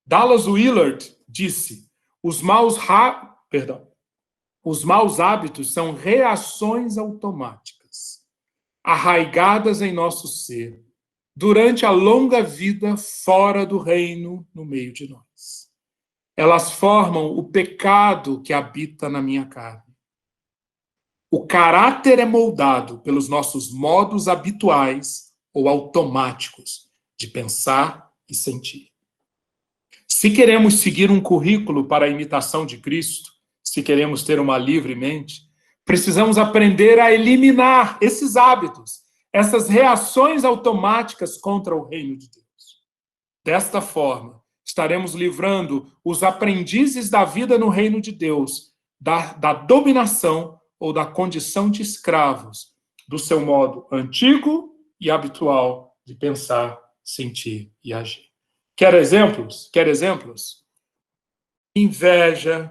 Dallas Willard disse: os maus hábitos são reações automáticas, arraigadas em nosso ser, durante a longa vida fora do reino, no meio de nós. Elas formam o pecado que habita na minha carne. O caráter é moldado pelos nossos modos habituais ou automáticos de pensar e sentir. Se queremos seguir um currículo para a imitação de Cristo, se queremos ter uma livre mente, precisamos aprender a eliminar esses hábitos, essas reações automáticas contra o reino de Deus. Desta forma, estaremos livrando os aprendizes da vida no reino de Deus da dominação ou da condição de escravos do seu modo antigo e habitual de pensar, sentir e agir. Quer exemplos? Inveja,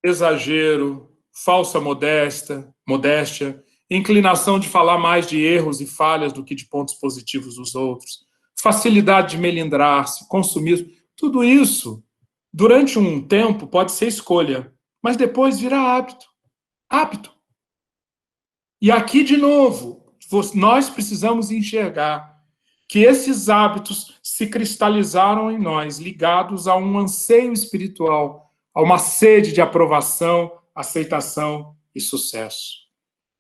exagero, falsa modéstia, inclinação de falar mais de erros e falhas do que de pontos positivos dos outros, facilidade de melindrar-se, consumismo, tudo isso Durante um tempo pode ser escolha, mas depois vira hábito. Hábito. E aqui, de novo, nós precisamos enxergar que esses hábitos se cristalizaram em nós, ligados a um anseio espiritual, a uma sede de aprovação, aceitação e sucesso.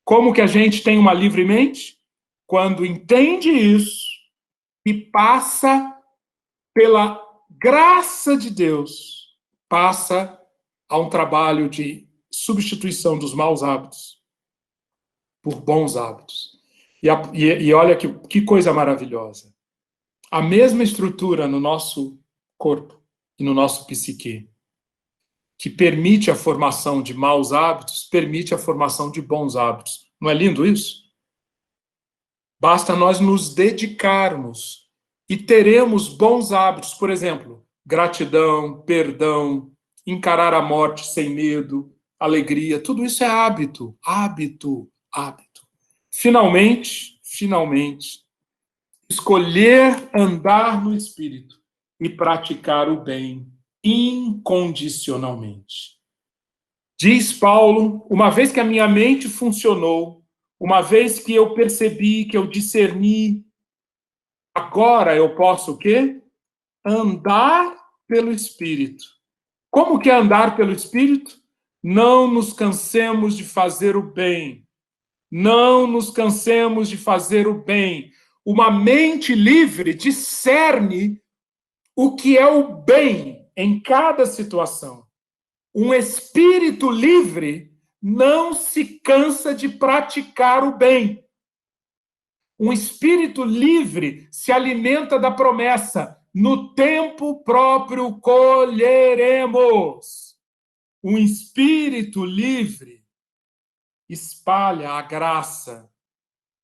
Como que a gente tem uma livre mente? Quando entende isso e passa pela graça de Deus, passa a um trabalho de substituição dos maus hábitos por bons hábitos. E olha que coisa maravilhosa. A mesma estrutura no nosso corpo e no nosso psique, que permite a formação de maus hábitos, permite a formação de bons hábitos. Não é lindo isso? Basta nós nos dedicarmos e teremos bons hábitos. Por exemplo, gratidão, perdão, encarar a morte sem medo, alegria. Tudo isso é hábito, hábito, hábito. Finalmente, escolher andar no Espírito e praticar o bem incondicionalmente. Diz Paulo, uma vez que a minha mente funcionou, uma vez que eu percebi, que eu discerni, agora eu posso o quê? Andar pelo Espírito. Como que é andar pelo Espírito? Não nos cansemos de fazer o bem. Não nos cansemos de fazer o bem. Uma mente livre discerne o que é o bem em cada situação. Um espírito livre não se cansa de praticar o bem. Um espírito livre se alimenta da promessa: no tempo próprio colheremos. Um espírito livre espalha a graça,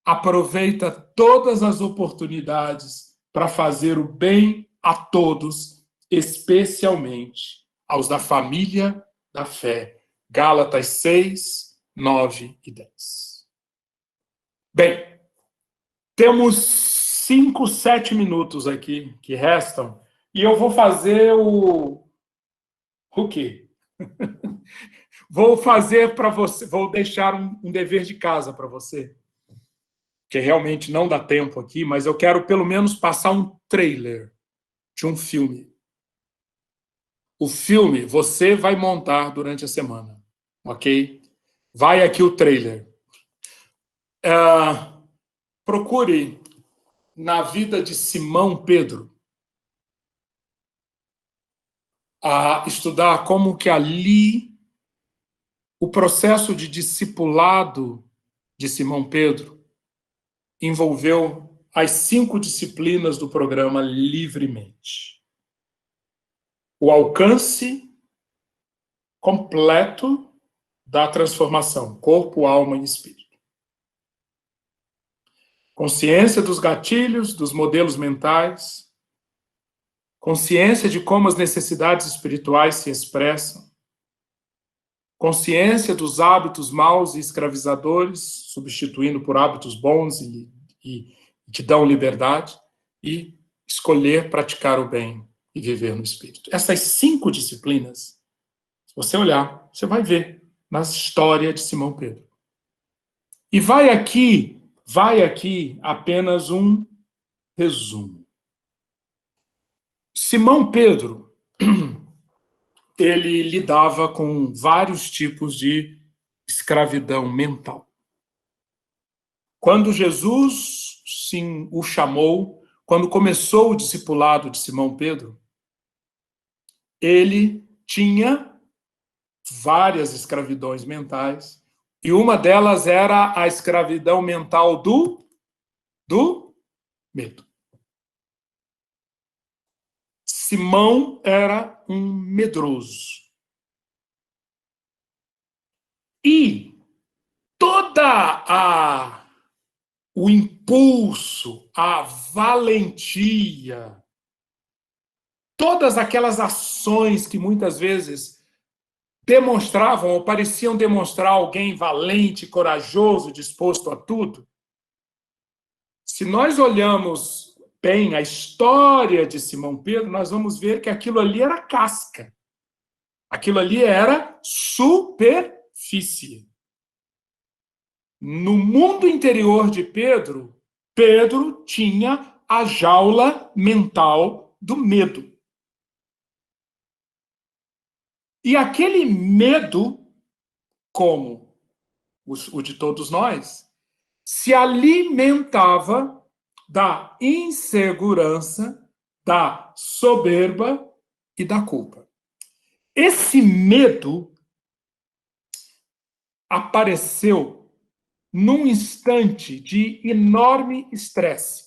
aproveita todas as oportunidades para fazer o bem a todos, especialmente aos da família da fé. Gálatas 6, 9 e 10. Bem, temos 5, 7 minutos aqui que restam e eu vou fazer o quê? Vou fazer para você, vou deixar um dever de casa para você, que realmente não dá tempo aqui, mas eu quero pelo menos passar um trailer de um filme. O filme você vai montar durante a semana, ok? Vai aqui o trailer. Procure na vida de Simão Pedro a estudar como que ali o processo de discipulado de Simão Pedro envolveu as 5 disciplinas do programa Livremente. O alcance completo da transformação, corpo, alma e espírito. Consciência dos gatilhos, dos modelos mentais, consciência de como as necessidades espirituais se expressam, consciência dos hábitos maus e escravizadores, substituindo por hábitos bons e que dão liberdade, e escolher praticar o bem e viver no Espírito. Essas 5 disciplinas, se você olhar, você vai ver na história de Simão Pedro. E vai aqui apenas um resumo. Simão Pedro, ele lidava com vários tipos de escravidão mental. Quando Jesus o chamou, quando começou o discipulado de Simão Pedro, ele tinha várias escravidões mentais, e uma delas era a escravidão mental do medo. Simão era um medroso. E o impulso, a valentia, todas aquelas ações que muitas vezes demonstravam ou pareciam demonstrar alguém valente, corajoso, disposto a tudo. Se nós olhamos bem a história de Simão Pedro, nós vamos ver que aquilo ali era casca. Aquilo ali era superfície. No mundo interior de Pedro, Pedro tinha a jaula mental do medo. E aquele medo, como o de todos nós, se alimentava da insegurança, da soberba e da culpa. Esse medo apareceu num instante de enorme estresse.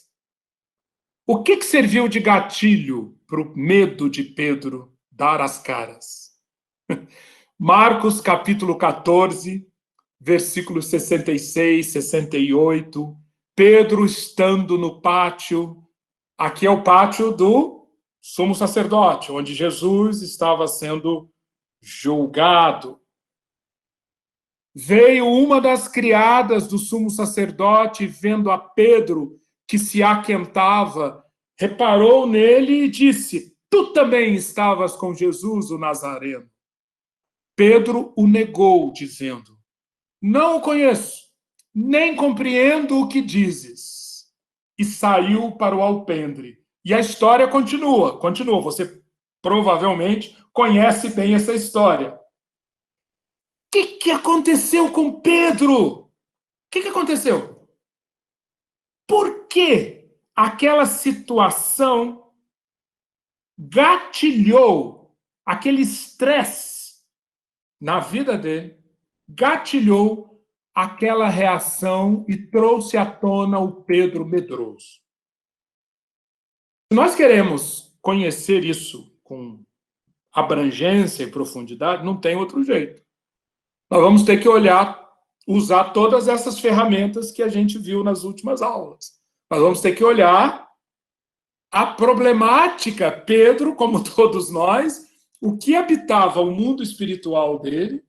O que serviu de gatilho para o medo de Pedro dar as caras? Marcos capítulo 14, versículos 66, 68. Pedro estando no pátio. Aqui é o pátio do sumo sacerdote, onde Jesus estava sendo julgado. Veio uma das criadas do sumo sacerdote, vendo a Pedro que se aquentava, reparou nele e disse: Tu também estavas com Jesus, o Nazareno. Pedro o negou, dizendo: Não o conheço, nem compreendo o que dizes. E saiu para o alpendre. E a história continua. Você provavelmente conhece bem essa história. O que aconteceu com Pedro? O que aconteceu? Por que aquela situação gatilhou aquele estresse na vida dele, gatilhou aquela reação e trouxe à tona o Pedro medroso? Se nós queremos conhecer isso com abrangência e profundidade, não tem outro jeito. Nós vamos ter que usar todas essas ferramentas que a gente viu nas últimas aulas. Nós vamos ter que olhar a problemática, Pedro, como todos nós, o que habitava o mundo espiritual dele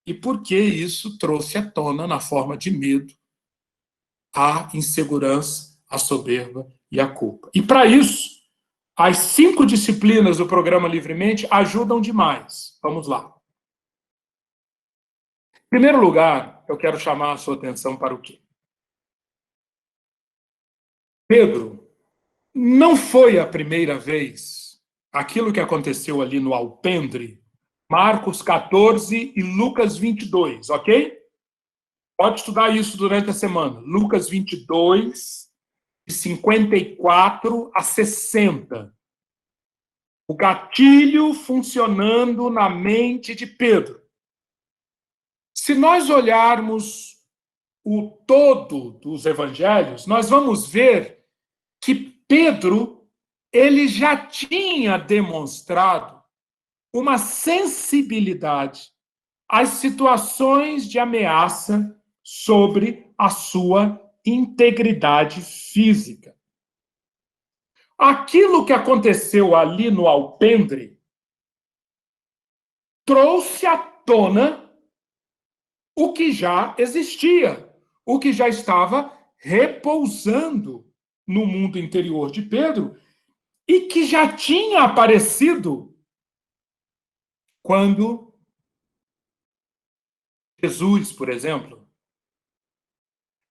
e por que isso trouxe à tona na forma de medo, a insegurança, a soberba e a culpa. E para isso, as 5 disciplinas do programa Livremente ajudam demais. Vamos lá. Em primeiro lugar, eu quero chamar a sua atenção para o quê? Pedro, não foi a primeira vez aquilo que aconteceu ali no alpendre, Marcos 14 e Lucas 22, ok? Pode estudar isso durante a semana. Lucas 22, de 54 a 60. O gatilho funcionando na mente de Pedro. Se nós olharmos o todo dos evangelhos, nós vamos ver que Pedro, ele já tinha demonstrado uma sensibilidade às situações de ameaça sobre a sua integridade física. Aquilo que aconteceu ali no alpendre trouxe à tona o que já existia, o que já estava repousando no mundo interior de Pedro e que já tinha aparecido quando Jesus, por exemplo,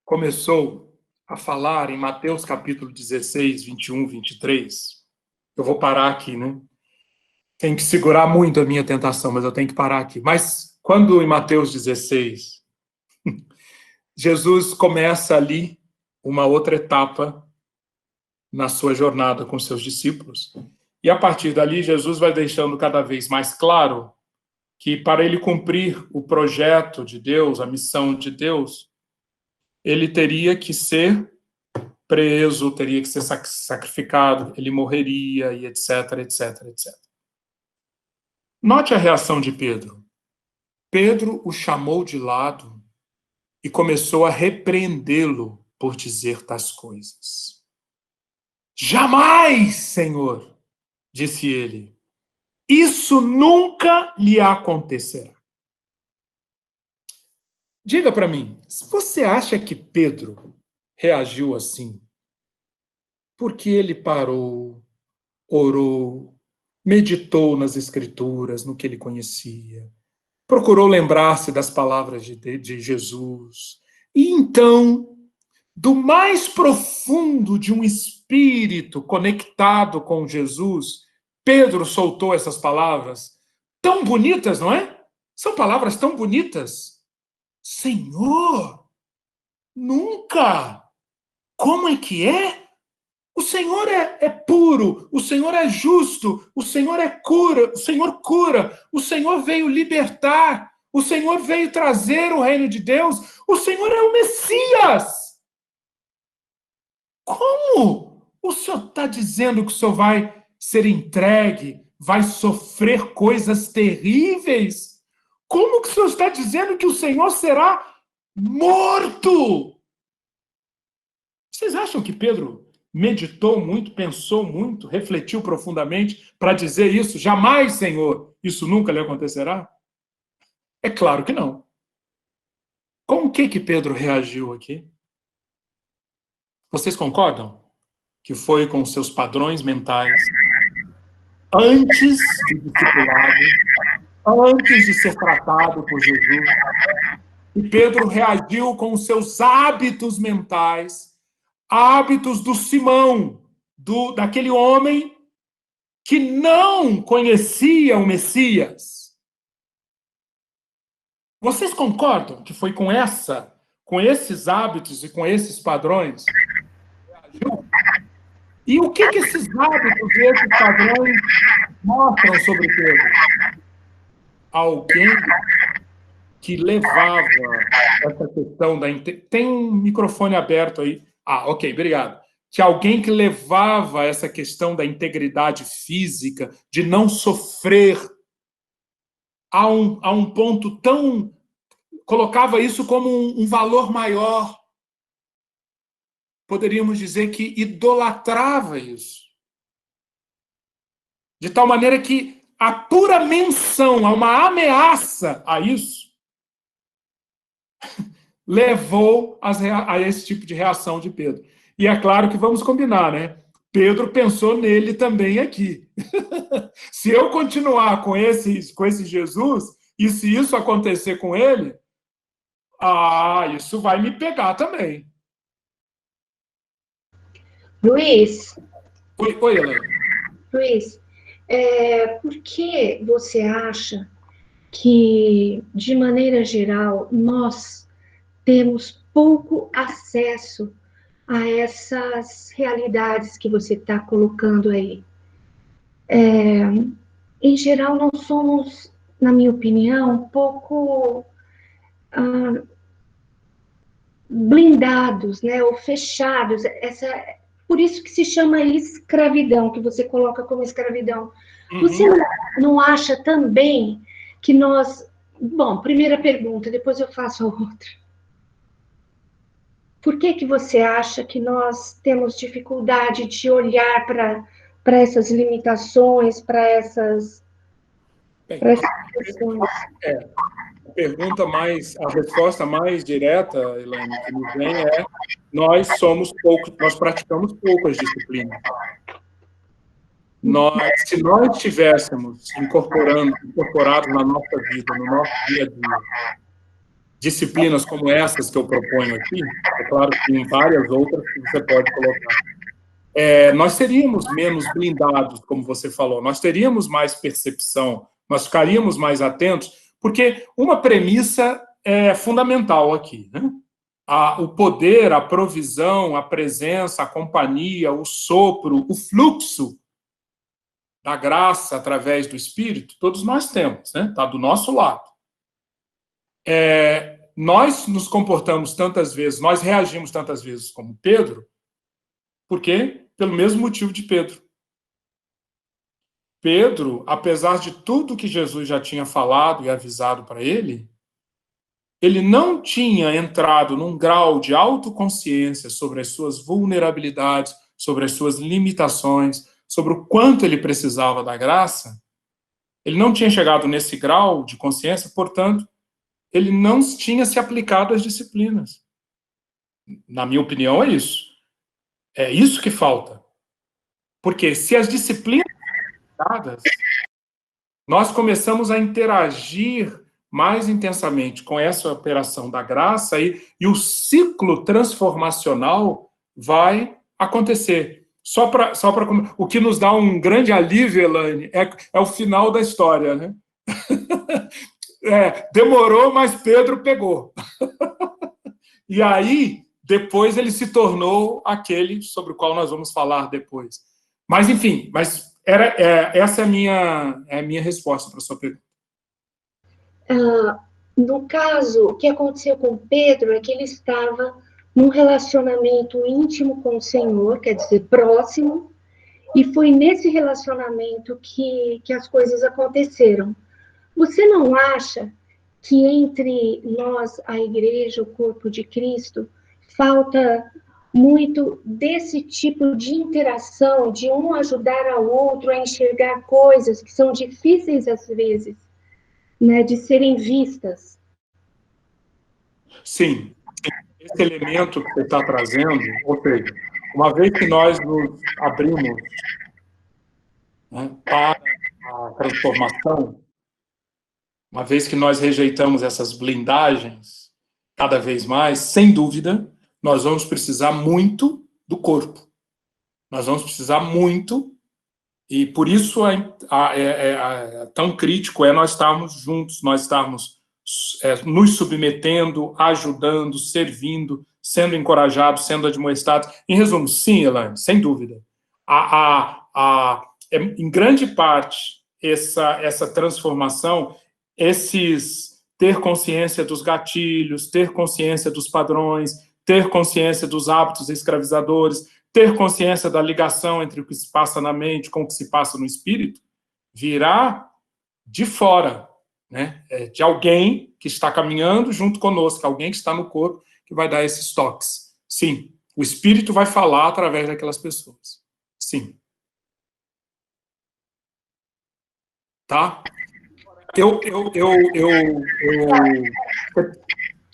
começou a falar em Mateus capítulo 16, 21, 23. Eu vou parar aqui, né? Tem que segurar muito a minha tentação, mas eu tenho que parar aqui. Mas quando em Mateus 16, Jesus começa ali uma outra etapa na sua jornada com seus discípulos. E a partir dali, Jesus vai deixando cada vez mais claro que para ele cumprir o projeto de Deus, a missão de Deus, ele teria que ser preso, teria que ser sacrificado, ele morreria, e etc, etc, etc. Note a reação de Pedro. Pedro o chamou de lado e começou a repreendê-lo por dizer tais coisas. Jamais, Senhor, disse ele, isso nunca lhe acontecerá. Diga para mim, se você acha que Pedro reagiu assim, porque ele parou, orou, meditou nas Escrituras, no que ele conhecia, procurou lembrar-se das palavras de Jesus. E então, do mais profundo de um espírito conectado com Jesus, Pedro soltou essas palavras, tão bonitas, não é? São palavras tão bonitas. Senhor, nunca! Como é que é? O Senhor é puro, o Senhor é justo, o Senhor cura, o Senhor veio libertar, o Senhor veio trazer o reino de Deus, o Senhor é o Messias. Como o Senhor está dizendo que o Senhor vai ser entregue, vai sofrer coisas terríveis? Como que o Senhor está dizendo que o Senhor será morto? Vocês acham que Pedro meditou muito, pensou muito, refletiu profundamente para dizer isso? Jamais, Senhor, isso nunca lhe acontecerá? É claro que não. Com o que Pedro reagiu aqui? Vocês concordam? Que foi com seus padrões mentais, antes de discipulado, antes de ser tratado por Jesus. E Pedro reagiu com os seus hábitos mentais, hábitos do Simão, daquele homem que não conhecia o Messias. Vocês concordam que foi com esses hábitos e com esses padrões? E o que esses hábitos e esses padrões mostram sobre Pedro? Alguém que levava essa questão da... Tem um microfone aberto aí. Ah, ok, obrigado. Que alguém que levava essa questão da integridade física, de não sofrer, a um ponto tão... Colocava isso como um valor maior. Poderíamos dizer que idolatrava isso. De tal maneira que a pura menção, a uma ameaça a isso, levou a esse tipo de reação de Pedro. E é claro que vamos combinar, né? Pedro pensou nele também aqui. Se eu continuar com esse Jesus, e se isso acontecer com ele, isso vai me pegar também. Luiz, Oi, Helena. Luiz, por que você acha que, de maneira geral, nós temos pouco acesso a essas realidades que você está colocando aí? Em geral, nós somos, na minha opinião, um pouco blindados, né, ou fechados. Por isso que se chama escravidão, que você coloca como escravidão. Você não acha também que nós... Bom, primeira pergunta, depois eu faço a outra. Por que você acha que nós temos dificuldade de olhar para essas limitações, para essas questões? A resposta mais direta, Elaine, que me vem é: nós praticamos poucas disciplinas. Se nós tivéssemos incorporado na nossa vida, no nosso dia a dia, disciplinas como essas que eu proponho aqui, é claro que tem várias outras que você pode colocar, nós seríamos menos blindados, como você falou, nós teríamos mais percepção, nós ficaríamos mais atentos, porque uma premissa é fundamental aqui, né? O poder, a provisão, a presença, a companhia, o sopro, o fluxo da graça através do Espírito, todos nós temos, né? Está do nosso lado. Nós nos comportamos tantas vezes, nós reagimos tantas vezes como Pedro, porque pelo mesmo motivo de Pedro. Pedro, apesar de tudo que Jesus já tinha falado e avisado para ele não tinha entrado num grau de autoconsciência sobre as suas vulnerabilidades, sobre as suas limitações, sobre o quanto ele precisava da graça. Ele não tinha chegado nesse grau de consciência, portanto, ele não tinha se aplicado às disciplinas. Na minha opinião, é isso. É isso que falta. Porque se as disciplinas trabalhadas, nós começamos a interagir mais intensamente com essa operação da graça e o ciclo transformacional vai acontecer. O que nos dá um grande alívio, Elaine, é o final da história, né? Demorou, mas Pedro pegou. E aí, depois ele se tornou aquele sobre o qual nós vamos falar depois. Mas, enfim, essa é a minha resposta para a sua pergunta. No caso, o que aconteceu com Pedro é que ele estava num relacionamento íntimo com o Senhor, quer dizer, próximo, e foi nesse relacionamento que as coisas aconteceram. Você não acha que entre nós, a igreja, o corpo de Cristo, falta muito desse tipo de interação, de um ajudar ao outro a enxergar coisas que são difíceis às vezes, né, de serem vistas? Sim, esse elemento que você está trazendo, ou seja, uma vez que nós nos abrimos, né, para a transformação, uma vez que nós rejeitamos essas blindagens, cada vez mais, sem dúvida, nós vamos precisar muito do corpo. Nós vamos precisar muito, e por isso tão crítico nós estarmos juntos, nós estarmos nos submetendo, ajudando, servindo, sendo encorajados, sendo admoestados. Em resumo, sim, Elaine, sem dúvida. Em grande parte, essa transformação, ter consciência dos gatilhos, ter consciência dos padrões, ter consciência dos hábitos escravizadores, ter consciência da ligação entre o que se passa na mente com o que se passa no espírito, virá de fora, né? De alguém que está caminhando junto conosco, alguém que está no corpo, que vai dar esses toques. Sim, o espírito vai falar através daquelas pessoas. Sim. Tá?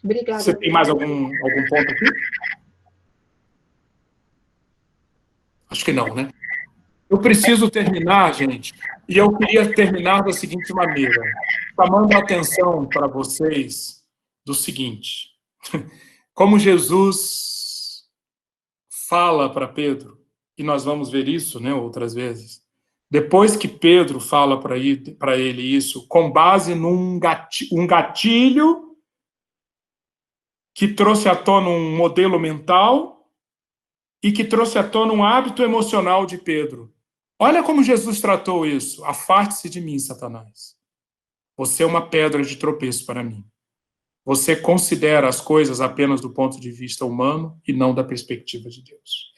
Obrigada. Você tem mais algum ponto aqui? Acho que não, né? Eu preciso terminar, gente, e eu queria terminar da seguinte maneira, chamando a atenção para vocês do seguinte: como Jesus fala para Pedro, e nós vamos ver isso, né, outras vezes, depois que Pedro fala para ele isso, com base num gatilho que trouxe à tona um modelo mental e que trouxe à tona um hábito emocional de Pedro. Olha como Jesus tratou isso. Afaste-se de mim, Satanás. Você é uma pedra de tropeço para mim. Você considera as coisas apenas do ponto de vista humano e não da perspectiva de Deus.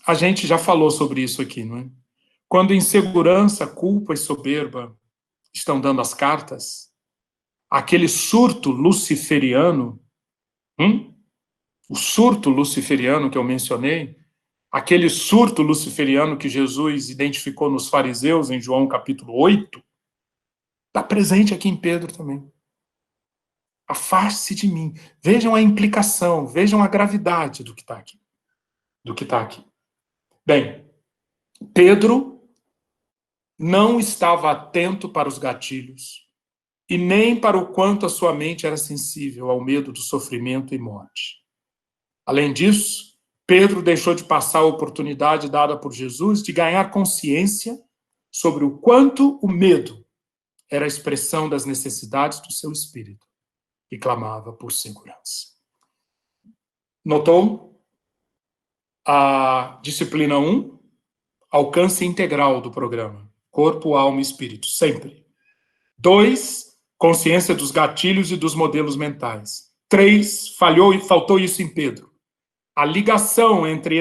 A gente já falou sobre isso aqui, não é? Quando insegurança, culpa e soberba estão dando as cartas, aquele surto luciferiano, o surto luciferiano que eu mencionei, aquele surto luciferiano que Jesus identificou nos fariseus em João capítulo 8, está presente aqui em Pedro também. Afaste-se de mim. Vejam a implicação, vejam a gravidade do que está aqui. Bem, Pedro não estava atento para os gatilhos e nem para o quanto a sua mente era sensível ao medo do sofrimento e morte. Além disso, Pedro deixou de passar a oportunidade dada por Jesus de ganhar consciência sobre o quanto o medo era a expressão das necessidades do seu espírito, que clamava por segurança. Notou? A disciplina 1, alcance integral do programa. Corpo, alma e espírito, sempre. 2, consciência dos gatilhos e dos modelos mentais. 3, faltou isso em Pedro. A ligação entre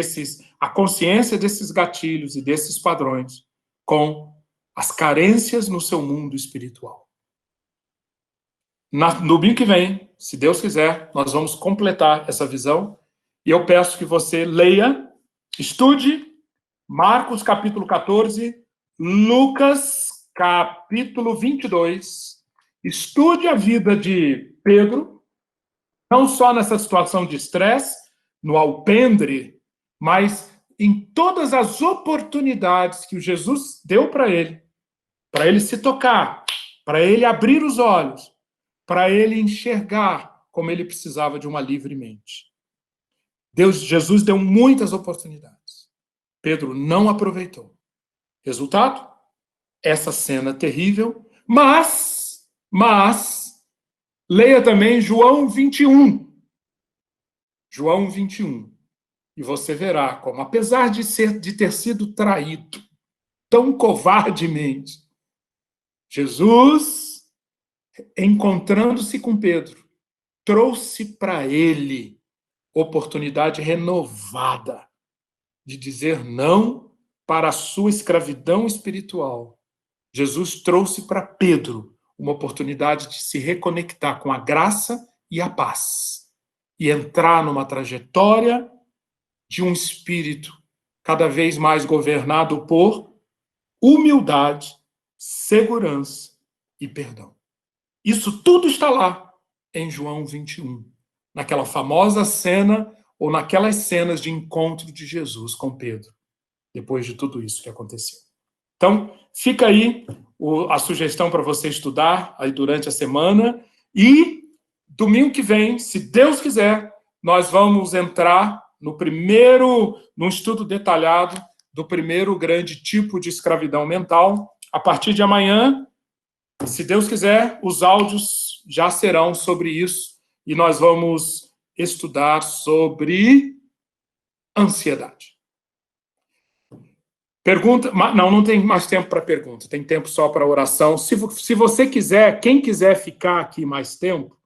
a consciência desses gatilhos e desses padrões com as carências no seu mundo espiritual. No domingo que vem, se Deus quiser, nós vamos completar essa visão e eu peço que você leia, estude Marcos capítulo 14, Lucas capítulo 22, estude a vida de Pedro, não só nessa situação de estresse, no alpendre, mas em todas as oportunidades que o Jesus deu para ele se tocar, para ele abrir os olhos, para ele enxergar como ele precisava de uma livre mente. Jesus deu muitas oportunidades. Pedro não aproveitou. Resultado? Essa cena terrível, mas leia também João 21. João 21. E você verá como, apesar de ter sido traído tão covardemente, Jesus, encontrando-se com Pedro, trouxe para ele oportunidade renovada de dizer não para a sua escravidão espiritual. Jesus trouxe para Pedro uma oportunidade de se reconectar com a graça e a paz e entrar numa trajetória de um espírito cada vez mais governado por humildade, segurança e perdão. Isso tudo está lá em João 21, naquela famosa cena ou naquelas cenas de encontro de Jesus com Pedro, depois de tudo isso que aconteceu. Então, fica aí a sugestão para você estudar aí durante a semana e domingo que vem, se Deus quiser, nós vamos entrar num estudo detalhado do primeiro grande tipo de escravidão mental. A partir de amanhã, se Deus quiser, os áudios já serão sobre isso e nós vamos estudar sobre ansiedade. Pergunta? Não tem mais tempo para pergunta, tem tempo só para oração. Se você quiser, quem quiser ficar aqui mais tempo,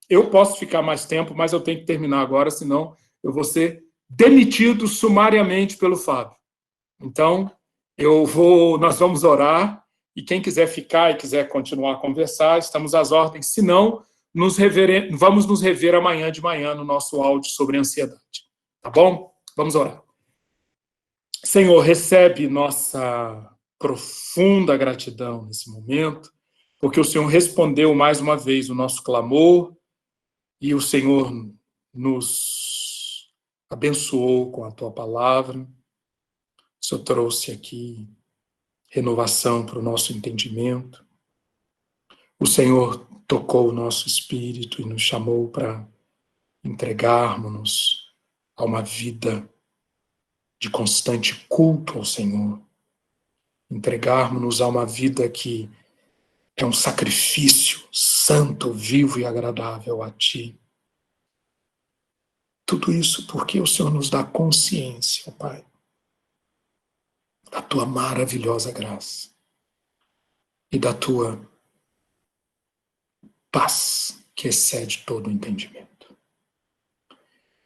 eu posso ficar mais tempo, mas eu tenho que terminar agora, senão eu vou ser demitido sumariamente pelo Fábio. Então, nós vamos orar, e quem quiser ficar e quiser continuar a conversar, estamos às ordens. Se não, vamos nos rever amanhã de manhã no nosso áudio sobre ansiedade. Tá bom? Vamos orar. Senhor, recebe nossa profunda gratidão nesse momento, porque o Senhor respondeu mais uma vez o nosso clamor e o Senhor nos abençoou com a Tua palavra. O Senhor trouxe aqui renovação para o nosso entendimento. O Senhor tocou o nosso espírito e nos chamou para entregarmos-nos a uma vida de constante culto ao Senhor, entregarmos-nos a uma vida que é um sacrifício santo, vivo e agradável a Ti. Tudo isso porque o Senhor nos dá consciência, Pai, da Tua maravilhosa graça e da Tua paz que excede todo o entendimento.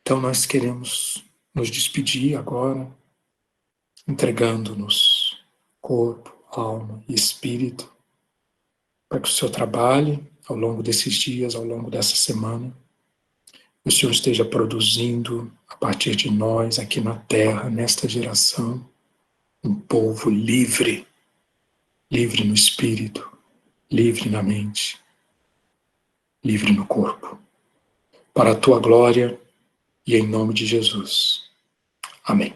Então nós queremos nos despedir agora, entregando-nos corpo, alma e espírito, para que o Senhor trabalhe ao longo desses dias, ao longo dessa semana. O Senhor esteja produzindo, a partir de nós, aqui na terra, nesta geração, um povo livre, livre no espírito, livre na mente, livre no corpo. Para a Tua glória e em nome de Jesus. Amém.